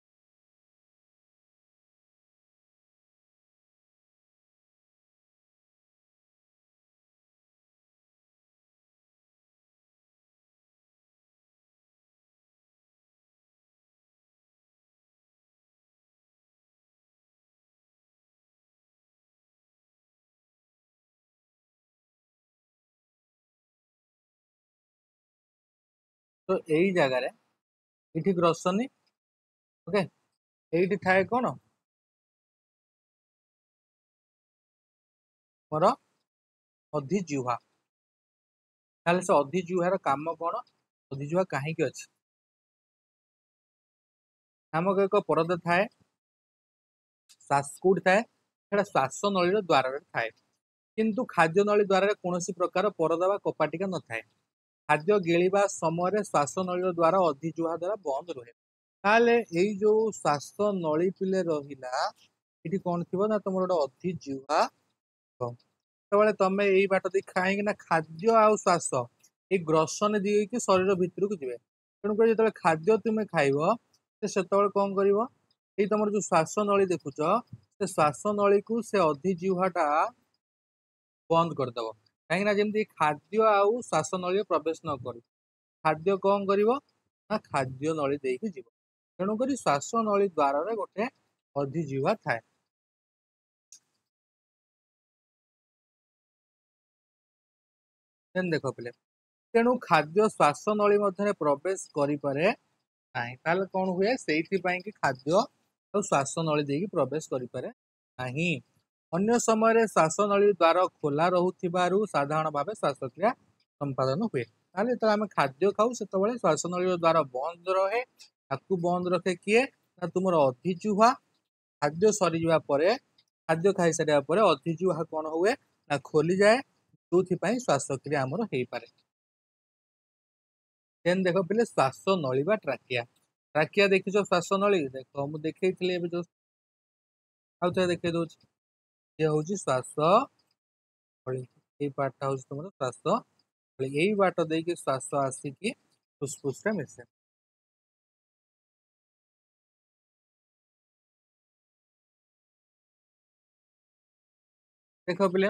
ତ ଏଇ ଜାଗାରେ ଏଇଠି ଗ୍ରସନୀ, ଓକେ, ଏଇଠି ଥାଏ କଣ ମୋର ଅଧିଜିହ୍ୱା। ତାହେଲେ ସେ ଅଧିଜିହ୍ୱାର କାମ କଣ? ଅଧିଜିହ୍ୱା କାହିଁକି ଅଛି ନାମକ ଏକ ପରଦା ଥାଏ। କୋଉଠି ଥାଏ? ସେଟା ଶ୍ୱାସ ନଳୀର ଦ୍ୱାରରେ ଥାଏ। କିନ୍ତୁ ଖାଦ୍ୟ ନଳୀ ଦ୍ୱାରରେ କୌଣସି ପ୍ରକାର ପରଦା ବା କପାଟିକା ନଥାଏ। ଖାଦ୍ୟ ଗିଳିବା ସମୟରେ ଶ୍ୱାସ ନଳୀର ଦ୍ୱାର ଅଧିଜିହ୍ୱା ଦ୍ୱାରା ବନ୍ଦ ରୁହେ। ତାହେଲେ ଏଇ ଯୋଉ ଶ୍ୱାସ ନଳୀ ପିଲେ ରହିଲା, ଏଠି କଣ ଥିବ ନା ତମର ଗୋଟେ ଅଧିଜିହ୍ୱା ଥିବ। ସେତେବେଳେ ତମେ ଏଇ ବାଟ ଦେଇ, କାହିଁକି ନା ଖାଦ୍ୟ ଆଉ ଶ୍ୱାସ ଏଇ ଗ୍ରସନ ଦେଇକି ଶରୀର ଭିତରକୁ ଯିବେ। ତେଣୁକରି ଯେତେବେଳେ ଖାଦ୍ୟ ତୁମେ ଖାଇବ, ସେତେବେଳେ କଣ କରିବ? ଏଇ ତମର ଯୋଉ ଶ୍ୱାସ ନଳୀ ଦେଖୁଛ, ସେ ଶ୍ୱାସ ନଳୀକୁ ସେ ଅଧିଜିହ୍ୱାଟା ବନ୍ଦ କରିଦବ। କାହିଁକି ନା ଯେମିତି ଖାଦ୍ୟ ଆଉ ଶ୍ୱାସ ନଳୀରେ ପ୍ରବେଶ ନ କରୁ। ଖାଦ୍ୟ କଣ କରିବ ନା ଖାଦ୍ୟ ନଳୀ ଦେଇକି ଯିବ। ତେଣୁକରି ଶ୍ୱାସ ନଳୀ ଦ୍ୱାରରେ ଗୋଟେ ଅଧିଜିହ୍ୱା ଥାଏ। ଦେଖ ପିଲେ, ତେଣୁ ଖାଦ୍ୟ ଶ୍ୱାସ ନଳୀ ମଧ୍ୟରେ ପ୍ରବେଶ କରିପାରେ ନାହିଁ। ତାହେଲେ କଣ ହୁଏ? ସେଇଥିପାଇଁ କି ଖାଦ୍ୟ ଆଉ ଶ୍ୱାସ ନଳୀ ଦେଇକି ପ୍ରବେଶ କରିପାରେ ନାହିଁ। ଅନ୍ୟ ସମୟରେ ଶ୍ୱାସ ନଳୀ ଦ୍ୱାର ଖୋଲା ରହୁଥିବାରୁ ସାଧାରଣ ଭାବେ ଶ୍ୱାସକ୍ରିୟା ସମ୍ପାଦନ ହୁଏ। ତାହେଲେ ଯେତେବେଳେ ଆମେ ଖାଦ୍ୟ ଖାଉ, ସେତେବେଳେ ଶ୍ୱାସ ନଳୀର ଦ୍ୱାର ବନ୍ଦ ରହେ। ତାକୁ ବନ୍ଦ ରଖେ କିଏ? ନା ତୁମର ଅଧିଜିହ୍ୱା। ଖାଦ୍ୟ ସରିଯିବା ପରେ, ଖାଦ୍ୟ ଖାଇସାରିବା ପରେ ଅଧିଜିହ୍ୱା କଣ ହୁଏ ନା ଖୋଲିଯାଏ, ଯୋଉଥିପାଇଁ ଶ୍ୱାସକ୍ରିୟା ଆମର ହେଇପାରେ। ଦେନ୍ ଦେଖ ପିଲେ, ଶ୍ୱାସ ନଳୀ ବା ଟ୍ରାକିଆ। ଟ୍ରାକିଆ ଦେଖିଛ ଶ୍ୱାସ ନଳୀ? ଦେଖ ମୁଁ ଦେଖେଇଥିଲି ଏବେ ଯୋଉ, ଆଉ ଥରେ ଦେଖେଇ ଦଉଛି। ଇଏ ହଉଛି ଶ୍ୱାସ ନଳୀ, ଏଇ ପାର୍ଟଟା ହଉଛି ତମର ଶ୍ୱାସ ନଳୀ। ଏଇ ବାଟ ଦେଇକି ଶ୍ୱାସ ଆସିକି ଫୁସଫୁସରେ ମିଶେ। ଦେଖ ପିଲେ,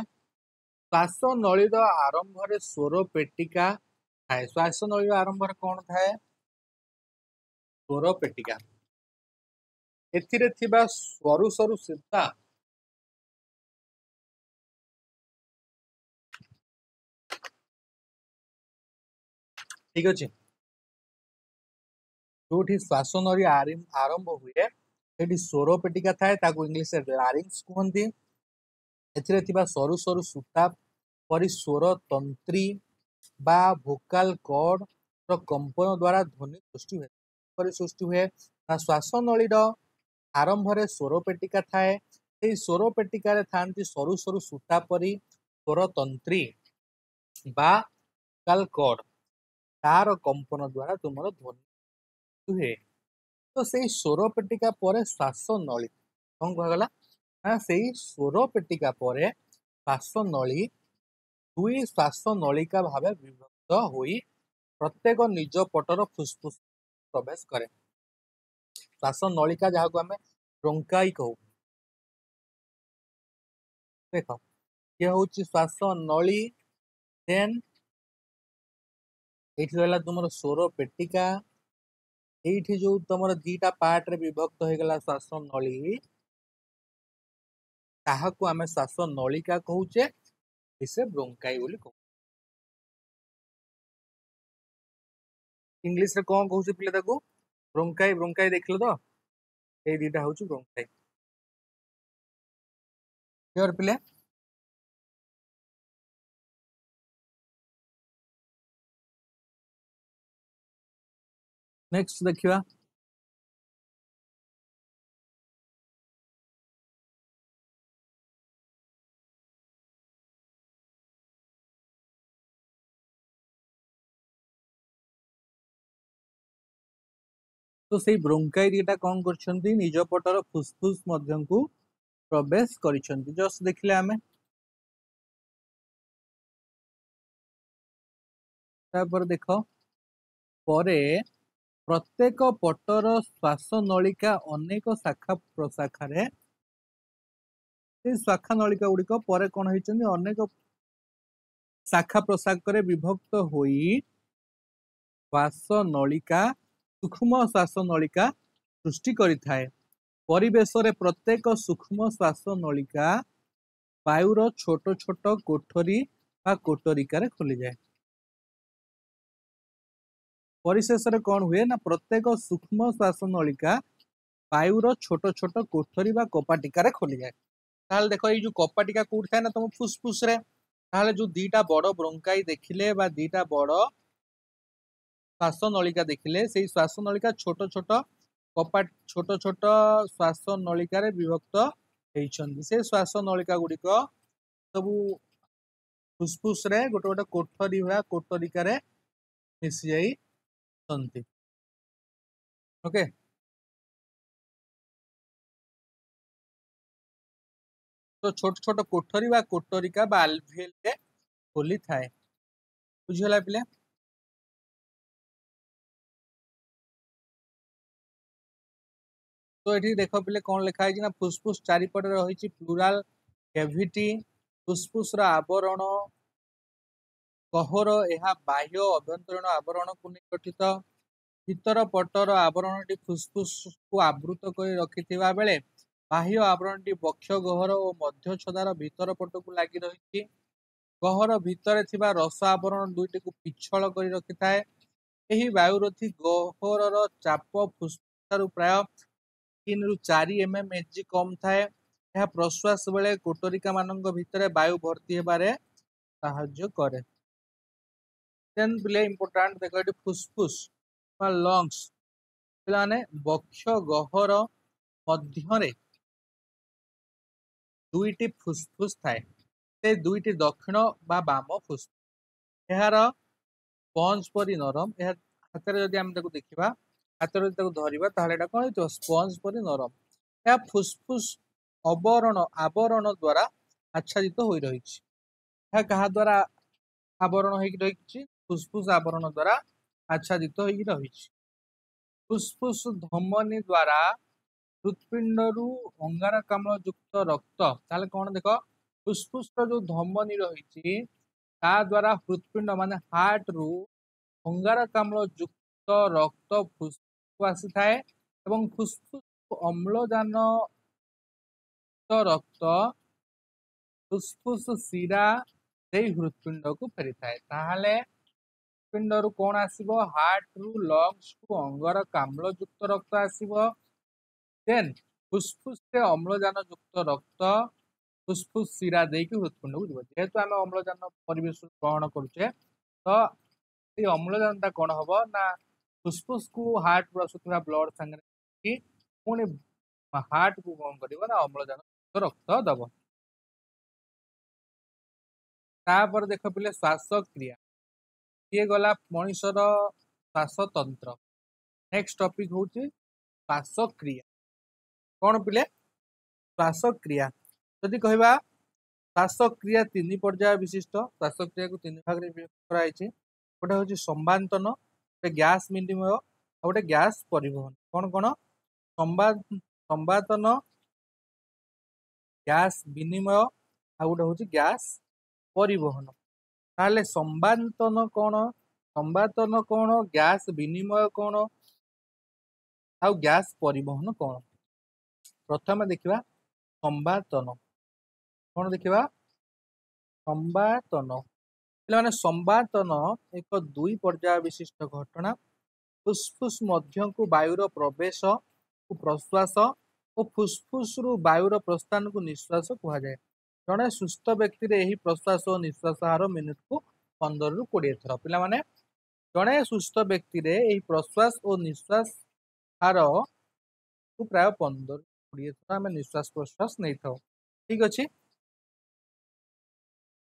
ଶ୍ୱାସ ନଳୀର ଆରମ୍ଭରେ ସ୍ୱର ପେଟିକା ଥାଏ। ଶ୍ୱାସ ନଳୀର ଆରମ୍ଭରେ କଣ ଥାଏ? ସ୍ୱର ପେଟିକା। ଏଥିରେ ଥିବା ସରୁ ସରୁ ସୂତା ଠିକ ଅଛି, ଯୋଉଠି ଶ୍ୱାସ ନଳୀ ଆରମ୍ଭ ହୁଏ, ସେଠି ସ୍ୱର ପେଟିକା ଥାଏ। ତାକୁ ଇଂଲିଶରେ ଲାରିଙ୍ଗ୍ସ କୁହନ୍ତି। ଏଥିରେ ଥିବା ସରୁ ସରୁ ସୂତା ପରି ସ୍ୱର ତନ୍ତ୍ରୀ ବା ଭୋକାଲ କର୍ଡର କମ୍ପନ ଦ୍ୱାରା ଧ୍ୱନି ସୃଷ୍ଟି ହୁଏ। କିପରି ସୃଷ୍ଟି ହୁଏ ନା ଶ୍ୱାସ ନଳୀର ଆରମ୍ଭରେ ସ୍ୱର ପେଟିକା ଥାଏ। ସେଇ ସ୍ୱର ପେଟିକାରେ ଥାନ୍ତି ସରୁ ସରୁ ସୂତା ପରି ସ୍ୱର ତନ୍ତ୍ରୀ ବା ଭୋକାଲ କର୍ଡ, ତାର କମ୍ପନ ଦ୍ୱାରା ତୁମର ଧ୍ୱନି ହୁଏ। ତ ସେଇ ସ୍ୱର ପେଟିକା ପରେ ଶ୍ୱାସ ନଳୀ କଣ କୁହାଗଲା ନା ସେଇ ସ୍ୱର ପେଟିକା ପରେ ଶ୍ୱାସ ନଳୀ ଦୁଇ ଶ୍ୱାସ ନଳିକା ଭାବେ ବିଭକ୍ତ ହୋଇ ପ୍ରତ୍ୟେକ ନିଜ ପଟର ଫୁସଫୁସ ପ୍ରବେଶ କରେ। ଶ୍ୱାସ ନଳିକା ଯାହାକୁ ଆମେ ବ୍ରୋଙ୍କାଇ କହୁ। ଦେଖ, ଇଏ ହଉଛି ଶ୍ୱାସ ନଳୀ। ଦେନ୍ ଏଇଠି ରହିଲା ତୁମର ସ୍ୱର ପେଟିକା। ଏଇଠି ଯୋଉ ତମର ଦିଟା ପାର୍ଟରେ ବିଭକ୍ତ ହେଇଗଲା ଶ୍ୱାସ ନଳୀ, ତାହାକୁ ଆମେ ଶ୍ୱାସ ନଳିକା କହୁଛେ, ସେ ବ୍ରୋଙ୍କାଇ ବୋଲି କହୁ। इंग्लिश रे कौन कहूचे पिले ताकू ब्रोंकाई ब्रोंकाई देखिलो तो ए दीटा होची ब्रोंकाई क्लियर पिले नेक्स्ट देखिवा तो सेही ब्रोंकाई दीटा कौन करछंती निज पटर फुसफुस मध्यम को प्रवेश करिसंती जस्ट देखिले आमे तापर देखो परे प्रत्येक पटर श्वास नलिका अनेक शाखा प्रशाखा रे से शाखा नलिका गुड़िक परे कौन होइचंती अनेक शाखा प्रशाखा रे विभक्त होई श्वास नलिका सूक्ष्म श्वास नलिका सृष्टि करिथाए परिवेश रे प्रत्येक सूक्ष्म श्वास नलिका वायुर छोट छोट कोठरी बा कोटरिका खोली जाए परिशेष रे कौन हुए ना प्रत्येक सूक्ष्म श्वास नलिका वायुर छोट छोट कोठरी बा कपाटिका खोली जाए ताहले देखो ये जो कपाटिका कोउठ थाए ना तुम फुसफुस रे ताहले जो दीटा बड़ ब्रोंकाई देखिले बा दीटा बड़ श्वास नलिका देखिले से श्वास नलिका छोट छोट कपाट छोट छोट श्वास नलिका रे विभक्त होइछंती से श्वास नलिका गुड़िक सब फुसफुस रे गोटे गोटे कोठरी हुआ कोटरिका रे मिसी जाई संती ओके तो छोट छोट कोठरी बा कोटरिका बा आल्वेल रे खोली थाए बुझिला पिले तो ये देख पिले कौन लिखा है ना फुसफुस चारिपटे रही प्लूराल कैविटी फुसफुस आवरण गहर यह बाह्य अभ्यंतरीण आवरण को नहीं गठित भीतर पटर आवरण फुसफुस को आवृत कर रखि बेले बाह्य आवरण बक्ष गहर और मध्य छदार भीतर पट को लगी रही गहर भितर थिबा रस आवरण दुईटी को पिछल कर रखि थाए यही वायुरथी गहर चाप फुसफुस प्राय 3 रु 4 mm एच कम थाए यह प्रश्वास बेले कोटरिका मानक भितर वायु भर्ती हेबारे साहाय्य करे देन पिले इंपोर्टेंट देखो ये फुसफुस बा लंग्स पिलाने बक्ष गहर मध्यरे दुईटी फुसफुस थाए से दुईटी दक्षिण बा बाम फुसफुस यार स्पंज परी नरम यह हाथ में जदि आम देखा हाथ में धरवा ताहले कौन हो स्पंज परी नरम यह फुसफुस अवरण आवरण द्वारा आच्छादित हो रही क्या द्वारा आवरण हो रही फुसफुस आवरण द्वारा आच्छादित हो रही फुसफुस धमनी द्वारा हृत्पिंड रु अंगारकाम्ल युक्त रक्त ताले कौन देख फुसफुस जो धमनी रही द्वारा हृत्पिंड मान हार्ट रु अंगारकाम्ल युक्त रक्त फुसफुस आसी थाए एवं फुसफुस अम्लजान रक्त फुसफुस शिरा से हृत्पिंड को फेरी थाए ताहले हृत्पिंड रु कौन आसीबो हार्ट रु लंग्स को अंगारकाम्ल युक्त रक्त आसीबो देन फुसफुस से अम्लजान युक्त रक्त फुसफुस शिरा देकी हृत्पिंड को जीव जेहेतु आम अम्लजान परिवेश ग्रहण करुचे तो ये अम्लजानता कौन हम ना फुसफुस को हार्ट रु आसुवा ब्लड सांगे पुणी हार्ट को कौन कर अम्लजान रक्त दब तापर देख पिले श्वास क्रिया ये गला मनुष्यर श्वास तंत्र नेक्स्ट टॉपिक हूँ श्वास क्रिया कौन पिले श्वास क्रिया जदि कहवा श्वास क्रिया 3 पर्याय विशिष्ट श्वास क्रिया को 3 भाग में विभक्त गोटे हूँ संवातन गोटे गैस विनिमय और गोटे गैस परिवहन कौन कौन संवातन गैस विनिमय आ गोटे हूँ गैस परिवहन ताले संवातन कौन गैस विनिमय कौन आ गैस परिवहन कौन प्रथम देखा संवातन कौन देखा संवातन पे संवातन एक 2 पर्याय विशिष्ट घटना फुस्फुस मध्य को वायुर प्रवेश को प्रश्वास और फुस्फुस रु वायुर प्रस्थान को निश्वास कह जाए। जड़े सुस्थ व्यक्ति यही प्रश्वास और निश्वास हार मिनिट को 15 रु 20 थर। पे जड़े सुस्थ व्यक्ति यही प्रश्वास और निश्वास हार को प्राय 15 20 थर आम निश्वास प्रश्वास नहीं था। ठीक अच्छे।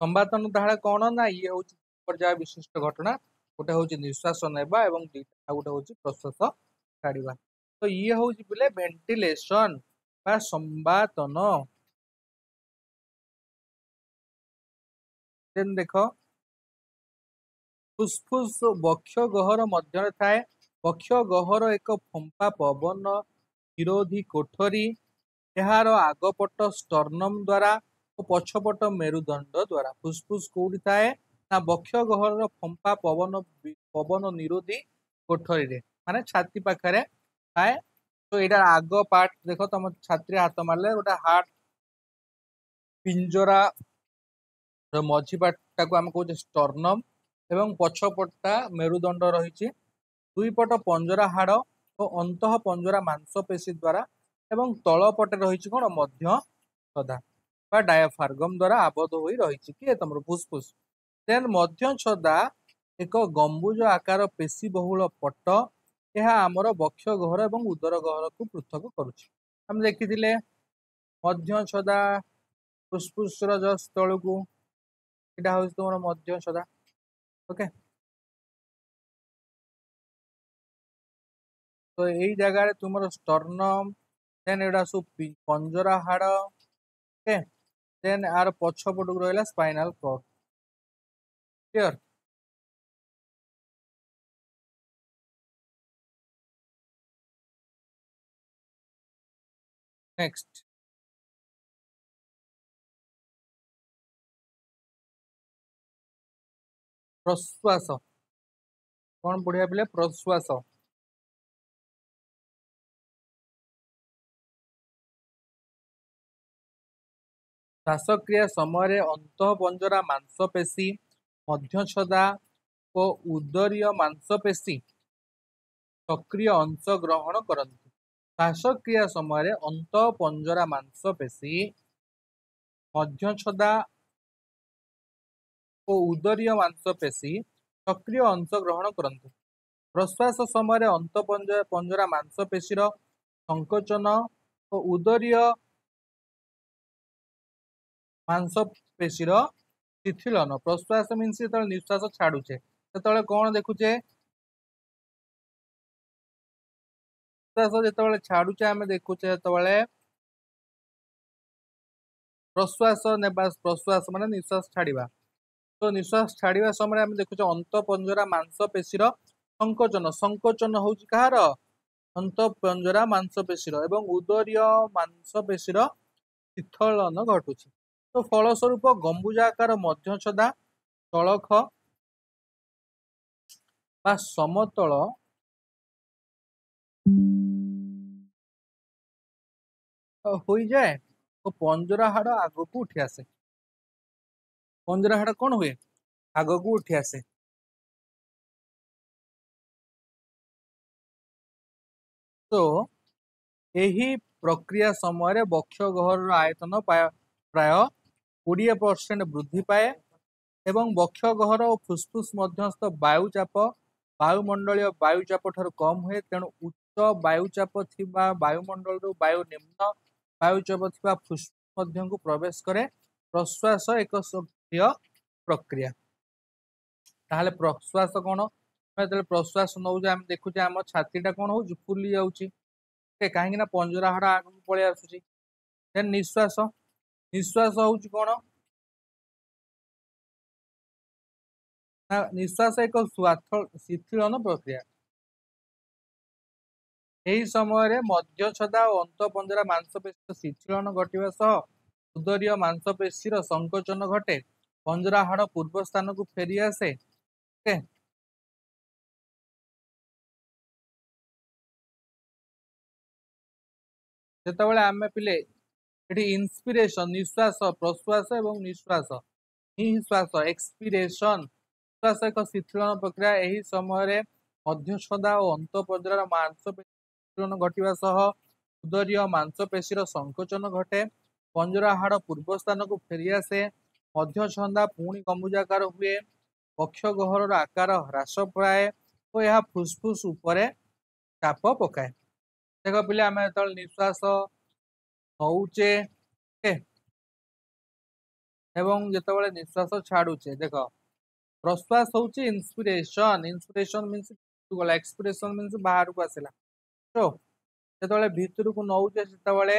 संवातन ताहा कौन ना ये हूँ पर्याय विशिष्ट घटना। गोटे हूँ निश्वास नेबा एवं गोटे हूँ प्रश्वास छाड़ा। तो ये हूँ बोले वेंटिलेशन बा संवातन। देन देख फुस्फुस बक्ष गहर मध्य थाए। बक्ष गहर एक फंपा पवन विरोधी कोठरी। यार आगपट स्टर्नम द्वारा और पछपट मेरुदंड द्वारा। फुस्फुस कौटी थाए ना बक्ष गहर फंपा पवन पवन निरोधी कोठरी रे माने छाती पाखरे थाए। तो यहाँ आग पार्ट देख तुम छाती हाथ मारे गोटे हार्ट पिंजरा मझी पार्टा को आम कहे स्टर्नम एवं पछपटा मेरुदंड रही। दुई पट पंजरा हाड़ और अंत पंजरा मांसपेशी द्वारा एवं तल पटे रही कौन मध्य छदा बा डायाफ्रागम द्वारा आबद्ध हो रही किए तुम फुस्फुस। देन मध्य छदा एक गंबुज आकार पेशी बहुल पट। यह आमर बक्ष गहर और उदर गहर को पृथक करुच्ची। आम देखी मध्य छदा फुस्फुस जस्ट तल को यहाँ हूँ तुम मध्य छदा। ओके तो यही जगह तुम स्टर्नम देन एटा सब पंजरा हाड़। ओके देन आर पछपट को रहा स्पाइनल कॉर्ड। क्लियर। नेक्स्ट प्रश्वास कौन पढ़िया पे प्रश्वास। श्वासक्रिया समय अंत पंजरा मांसपेशी मध्य छदा और उदरीय मांसपेशी सक्रिय अंश ग्रहण करती। श्वासक्रिया समय अंत पंजरा मांसपेशी मध्य छदा और उदरीय मांसपेशी सक्रिय अंश ग्रहण करती। प्रश्वास समय अंत पंजरा मांसपेशी संकोचन और उदरीय मांसपेशी शिथिलन। प्रश्वास मीन्स जो निश्वास छाड़ुचे से कौन देखुचे निश्वास जो छाड़ुचे आम देखुचे प्रश्वास ने प्रश्वास मान निश्वास छाड़ा। तो निश्वास छाड़ा समय आम देखुचे अंत पंजरा मांसपेशी संकोचन। संकोचन हूँ कहार अंत पंजरा मांसपेशी एवं उदरीय मांसपेशी शिथिलन घटुची। तो फलस्वरूप गंबुजाकार मध्य छदा तलख बा समतल हो जाए तो पंजरा हाड़ आग को उठी आसे। पंजरा हाड़ कौन हुए आग को उठी आसे। तो यही प्रक्रिया समय बक्ष गहर आयतन प्राय 20% वृद्धि पाए एवं बक्ष गहर और फुस्फुस मध्यस्थ वायुचाप वायुमंडलीय वायुचाप ठार कम हुए। तेणु उच्च वायुचाप थिबा वायुमंडल वायु निम्न वायुचाप थिबा फुस्फुस मध्य को प्रवेश करे। प्रश्वास एक सक्रिय प्रक्रिया। ताहले प्रश्वास कौन जो प्रश्वास नौ देखुचे आम छातीटा कौन हो फुली जाऊँगी कहीं पंजरा हाड़ आग को पलि आसुची। देन निश्वास निश्वास हूँ कौन ना निश्वास एक शिथिलन प्रक्रिया। यही समय मध्य छदा और अंत पंजरा मांसपेशी शिथिलन घटवा सह उदरीय मांसपेशी संकोचन घटे। पंजरा हाड़ पूर्व स्थान को फेरी आसे। ओके जितेबाला आम पिले ये इन्स्पिरेशन निश्वास प्रश्वास और निश्वास निश्वास एक्सपिरेशन निश्वास एक शिथिलन प्रक्रिया। यही समय ମଧ୍ୟଚ୍ଛଦା ଓ ଅନ୍ତଃପଞ୍ଜରାର ମାଂସପେଶୀ ଘଟିବା ସହ ଉଦରୀୟ ମାଂସପେଶୀର ସଂକୋଚନ ଘଟେ। ପଞ୍ଜରା ହାଡ଼ ପୂର୍ବ ସ୍ଥାନକୁ ଫେରିଆସେ। ମଧ୍ୟଛନ୍ଦା ପୁଣି ଗମ୍ବୁଜାକାର ହୁଏ। ବକ୍ଷ ଗହ୍ୱରର ଆକାର ହ୍ରାସ ପାଏ ଓ ଏହା ଫୁସଫୁସ ଉପରେ ଚାପ ପକାଏ। ଦେଖ ପିଲେ ଆମେ ଯେତେବେଳେ ନିଶ୍ୱାସ ନଉଛେ ଏବଂ ଯେତେବେଳେ ନିଶ୍ୱାସ ଛାଡୁଛେ, ଦେଖ ପ୍ରଶ୍ୱାସ ହଉଛି ଇନ୍ସପିରେସନ। ଇନ୍ସପିରେସନ ମିନ୍ସ ଗଲା, ଏକ୍ସପିରେସନ ମିନ୍ସ ବାହାରକୁ ଆସିଲା। ତ ଯେତେବେଳେ ଭିତରକୁ ନଉଛେ ସେତେବେଳେ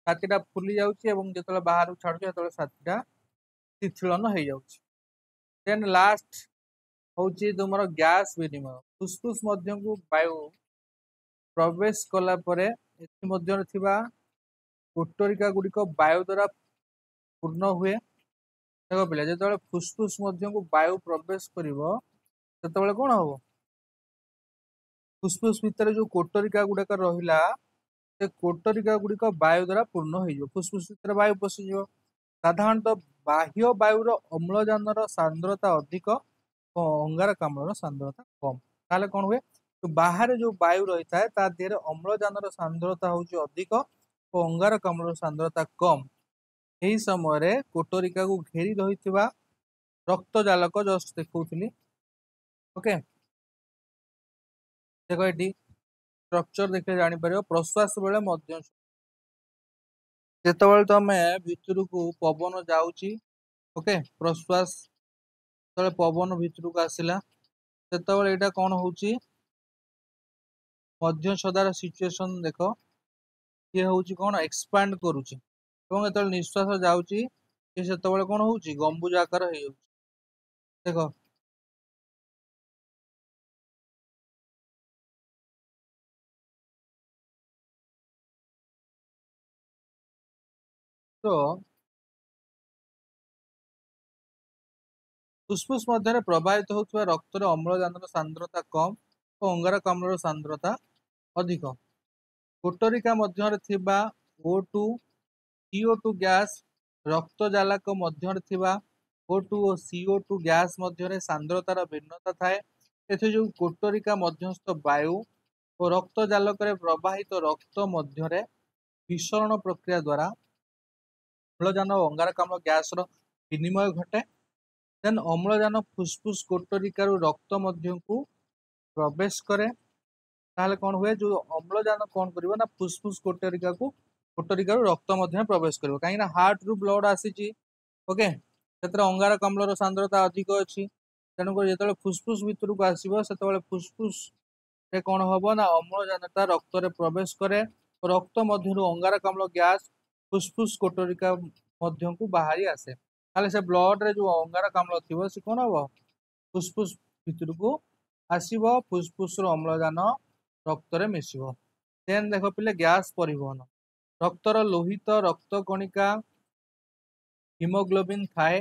ଛାତିଟା ଫୁଲି ଯାଉଛି ଏବଂ ଯେତେବେଳେ ବାହାରକୁ ଛାଡୁଛେ ସେତେବେଳେ ଛାତିଟା ଶିଥିଳନ ହେଇଯାଉଛି। ଦେନ୍ ଲାଷ୍ଟ ହଉଛି ତୁମର ଗ୍ୟାସ ବିନିମୟ। ଫୁସଫୁସ ମଧ୍ୟକୁ ବାୟୁ ପ୍ରବେଶ କଲା ପରେ ଏଥିମଧ୍ୟରେ ଥିବା କୋଟରିକା ଗୁଡ଼ିକ ବାୟୁ ଦ୍ୱାରା ପୂର୍ଣ୍ଣ ହୁଏ। ଦେଖ ପିଲା, ଯେତେବେଳେ ଫୁସଫୁସ ମଧ୍ୟକୁ ବାୟୁ ପ୍ରବେଶ କରିବ ସେତେବେଳେ କଣ ହବ? ଫୁସଫୁସ ଭିତରେ ଯୋଉ କୋଟରିକା ଗୁଡାକ ରହିଲା ସେ କୋଟରିକା ଗୁଡିକ ବାୟୁ ଦ୍ୱାରା ପୂର୍ଣ୍ଣ ହେଇଯିବ। ଫୁସଫୁସ ଭିତରେ ବାୟୁ ପଶିଯିବ। ସାଧାରଣତଃ ବାହ୍ୟ ବାୟୁର ଅମ୍ଳଜାନର ସାନ୍ଦ୍ରତା ଅଧିକ ଓ ଅଙ୍ଗାରକାମ୍ଳର ସାନ୍ଦ୍ରତା କମ୍। ତାହେଲେ କଣ ହୁଏ? ବାହାରେ ଯୋଉ ବାୟୁ ରହିଥାଏ ତା ଦେହରେ ଅମ୍ଳଜାନର ସାନ୍ଦ୍ରତା ହଉଛି ଅଧିକ ଓ ଅଙ୍ଗାରକାମ୍ଳର ସାନ୍ଦ୍ରତା କମ୍। ଏହି ସମୟରେ କୋଟରିକାକୁ ଘେରି ରହିଥିବା ରକ୍ତ ଜାଲକ ଜଷ୍ଟ ଦେଖଉଥିଲି। ଓକେ, ଦେଖ ଏଠି ଷ୍ଟ୍ରକ୍ଚର ଦେଖିଲେ ଜାଣିପାରିବ। ପ୍ରଶ୍ୱାସ ବେଳେ ମଧ୍ୟ ଯେତେବେଳେ ତମେ ଭିତରକୁ ପବନ ଯାଉଛି, ଓକେ, ପ୍ରଶ୍ୱାସ ଯେତେବେଳେ ପବନ ଭିତରକୁ ଆସିଲା ସେତେବେଳେ ଏଇଟା କଣ ହଉଛି? ମଧ୍ୟଚ୍ଛଦାର ସିଚୁଏସନ ଦେଖ, ଇଏ ହଉଛି କଣ? ଏକ୍ସପାଣ୍ଡ କରୁଛି ଏବଂ ଯେତେବେଳେ ନିଶ୍ୱାସ ଯାଉଛି ସେତେବେଳେ କଣ ହଉଛି? ଗମ୍ବୁଜ ଆକାର ହେଇଯାଉଛି। ଦେଖ ତ ଫୁସଫୁସ ମଧ୍ୟରେ ପ୍ରବାହିତ ହେଉଥିବା ରକ୍ତରେ ଅମ୍ଳଜାନର ସାନ୍ଦ୍ରତା କମ୍ ଓ ଅଙ୍ଗାରକାମ୍ଳର ସାନ୍ଦ୍ରତା ଅଧିକ। କୋଟରିକା ମଧ୍ୟରେ ଥିବା O2 CO2 ଗ୍ୟାସ ରକ୍ତ ଜାଲକ ମଧ୍ୟରେ ଥିବା O2 ଓ CO2 ଗ୍ୟାସ ମଧ୍ୟରେ ସାନ୍ଦ୍ରତାର ଭିନ୍ନତା ଥାଏ। ଏଥି ଯୋଗୁଁ କୋଟରିକା ମଧ୍ୟସ୍ଥ ବାୟୁ ଓ ରକ୍ତ ଜାଲକରେ ପ୍ରବାହିତ ରକ୍ତ ମଧ୍ୟରେ ବିସରଣ ପ୍ରକ୍ରିୟା ଦ୍ୱାରା ଅମ୍ଳଜାନ ଓ ଅଙ୍ଗାରକାମ୍ଳ ଗ୍ୟାସର ବିନିମୟ ଘଟେ। ଦେନ୍ ଅମ୍ଳଜାନ ଫୁସଫୁସ କୋଟରିକାରୁ ରକ୍ତ ମଧ୍ୟକୁ ପ୍ରବେଶ କରେ। ତାହେଲେ କଣ ହୁଏ? ଯୋଉ ଅମ୍ଳଜାନ କଣ କରିବ ନା ଫୁସଫୁସ କୋଟରିକାରୁ ରକ୍ତ ମଧ୍ୟ ପ୍ରବେଶ କରିବ। କାହିଁକି ନା ହାର୍ଟ ରୁ ବ୍ଲଡ ଆସିଛି, ଓକେ, ସେଥିରେ ଅଙ୍ଗାରକାମ୍ଳର ସାନ୍ଦ୍ରତା ଅଧିକ ଅଛି। ତେଣୁକରି ଯେତେବେଳେ ଫୁସଫୁସ ଭିତରକୁ ଆସିବ ସେତେବେଳେ ଫୁସଫୁସ ରେ କଣ ହବ ନା ଅମ୍ଳଜାନଟା ରକ୍ତରେ ପ୍ରବେଶ କରେ। ରକ୍ତ ମଧ୍ୟରୁ ଅଙ୍ଗାରକାମ୍ଳ ଗ୍ୟାସ ଫୁସଫୁସ କୋଟରିକା ମଧ୍ୟକୁ ବାହାରି ଆସେ। ତାହେଲେ ସେ ବ୍ଲଡ ରେ ଯୋଉ ଅଙ୍ଗାରକାମ୍ଳ ଥିବ ସେ କଣ ହବ? ଫୁସଫୁସ ଭିତରକୁ ଆସିବ। ଫୁସଫୁସ ର ଅମ୍ଳଜାନ ରକ୍ତରେ ମିଶିବ। ଦେନ୍ ଦେଖ ପିଲେ, ଗ୍ୟାସ ପରିବହନ। ରକ୍ତର ଲୋହିତ ରକ୍ତ କଣିକା ହିମୋଗ୍ଲୋବିନ ଥାଏ।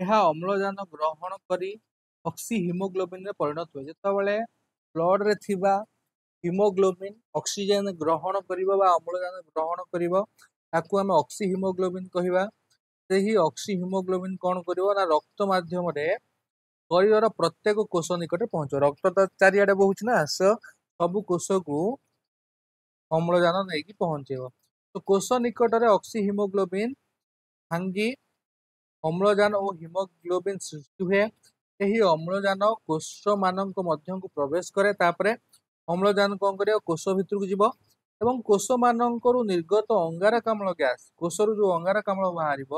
ଏହା ଅମ୍ଳଜାନ ଗ୍ରହଣ କରି ଅକ୍ସି ହିମୋଗ୍ଲୋବିନରେ ପରିଣତ ହୁଏ। ଯେତେବେଳେ ବ୍ଲଡ ରେ ଥିବା ହିମୋଗ୍ଲୋବିନ ଅକ୍ସିଜେନ ଗ୍ରହଣ କରିବ ବା ଅମ୍ଳଜାନ ଗ୍ରହଣ କରିବ ତାକୁ ଆମେ ଅକ୍ସି ହିମୋଗ୍ଲୋବିନ କହିବା। ସେହି ଅକ୍ସି ହିମୋଗ୍ଲୋବିନ କଣ କରିବ ନା ରକ୍ତ ମାଧ୍ୟମରେ ଶରୀରର ପ୍ରତ୍ୟେକ କୋଷ ନିକଟରେ ପହଞ୍ଚିବ। ରକ୍ତ ତ ଚାରିଆଡେ ବହୁଛି ନା, ସବୁ କୋଷକୁ ଅମ୍ଳଜାନ ନେଇକି ପହଞ୍ଚେଇବ। ତ କୋଷ ନିକଟରେ ଅକ୍ସି ହିମୋଗ୍ଲୋବିନ ଭାଙ୍ଗି ଅମ୍ଳଜାନ ଓ ହିମୋଗ୍ଲୋବିନ ସୃଷ୍ଟି ହୁଏ। ଏହି ଅମ୍ଳଜାନ କୋଷ ମାନଙ୍କ ମଧ୍ୟକୁ ପ୍ରବେଶ କରେ। ତାପରେ ଅମ୍ଳଜାନ କଣ କରିବ? କୋଷ ଭିତରକୁ ଯିବ ଏବଂ କୋଷ ମାନଙ୍କରୁ ନିର୍ଗତ ଅଙ୍ଗାରକାମ୍ଳ ଗ୍ୟାସ, କୋଷରୁ ଯୋଉ ଅଙ୍ଗାରକାମ୍ଳ ବାହାରିବ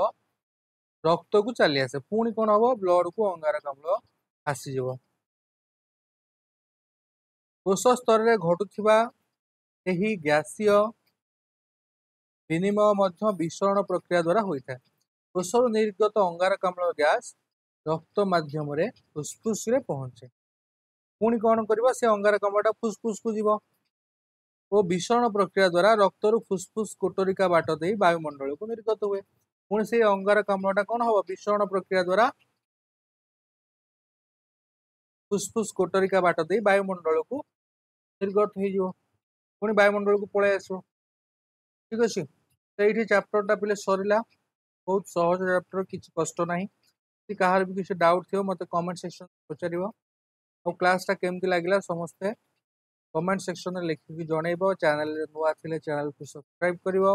ରକ୍ତକୁ ଚାଲି ଆସେ। ପୁଣି କଣ ହବ? ବ୍ଲଡ କୁ ଅଙ୍ଗାରକାମ୍ଳ ଆସିଯିବ। କୋଷ ସ୍ତରରେ ଘଟୁଥିବା ଏହି ଗ୍ୟାସୀୟ ବିନିମୟ ମଧ୍ୟ ବିସରଣ ପ୍ରକ୍ରିୟା ଦ୍ୱାରା ହୋଇଥାଏ। କୋଷରୁ ନିର୍ଗତ ଅଙ୍ଗାରକାମ୍ଳ ଗ୍ୟାସ ରକ୍ତ ମାଧ୍ୟମରେ ଫୁସଫୁସରେ ପହଞ୍ଚେ। ପୁଣି କଣ କରିବ? ସେ ଅଙ୍ଗାରକାମ୍ଳଟା ଫୁସଫୁସକୁ ଯିବ ଓ ବିସରଣ ପ୍ରକ୍ରିୟା ଦ୍ୱାରା ରକ୍ତରୁ ଫୁସଫୁସ କୋଟରିକା ବାଟ ଦେଇ ବାୟୁମଣ୍ଡଳକୁ ନିର୍ଗତ ହୁଏ। ପୁଣି ସେଇ ଅଙ୍ଗାରକାମ୍ଳଟା କଣ ହବ? ବିସରଣ ପ୍ରକ୍ରିୟା ଦ୍ୱାରା ଫୁସଫୁସ କୋଟରିକା ବାଟ ଦେଇ ବାୟୁମଣ୍ଡଳକୁ ନିର୍ଗତ ହେଇଯିବ। ପୁଣି ବାୟୁମଣ୍ଡଳକୁ ପଳେଇ ଆସିବ। ଠିକ ଅଛି, ତ ଏଇଠି ଚାପ୍ଟରଟା ପିଲେ ସରିଲା। ବହୁତ ସହଜ ଚାପ୍ଟର, କିଛି କଷ୍ଟ ନାହିଁ। ଯଦି କାହାର ବି କିଛି ଡାଉଟ୍ ଥିବ ମତେ କମେଣ୍ଟ ସେକ୍ସନ ପଚାରିବ। ଆଉ କ୍ଲାସଟା କେମିତି ଲାଗିଲା ସମସ୍ତେ କମେଣ୍ଟ ସେକ୍ସନରେ ଲେଖିକି ଜଣେଇବ। ଚ୍ୟାନେଲରେ ନୂଆ ଥିଲେ ଚ୍ୟାନେଲକୁ ସବସ୍କ୍ରାଇବ କରିବ।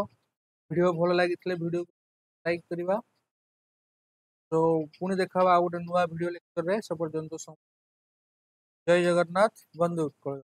ଭିଡ଼ିଓ ଭଲ ଲାଗିଥିଲେ ଭିଡ଼ିଓକୁ ଲାଇକ୍ କରିବା। ତ ପୁଣି ଦେଖା ହବା ଆଉ ଗୋଟେ ନୂଆ ଭିଡ଼ିଓ ଲେକ୍ଚରରେ। ସେ ପର୍ଯ୍ୟନ୍ତ ଜୟ ଜଗନ୍ନାଥ, ବନ୍ଦେ ଉତ୍କଳ।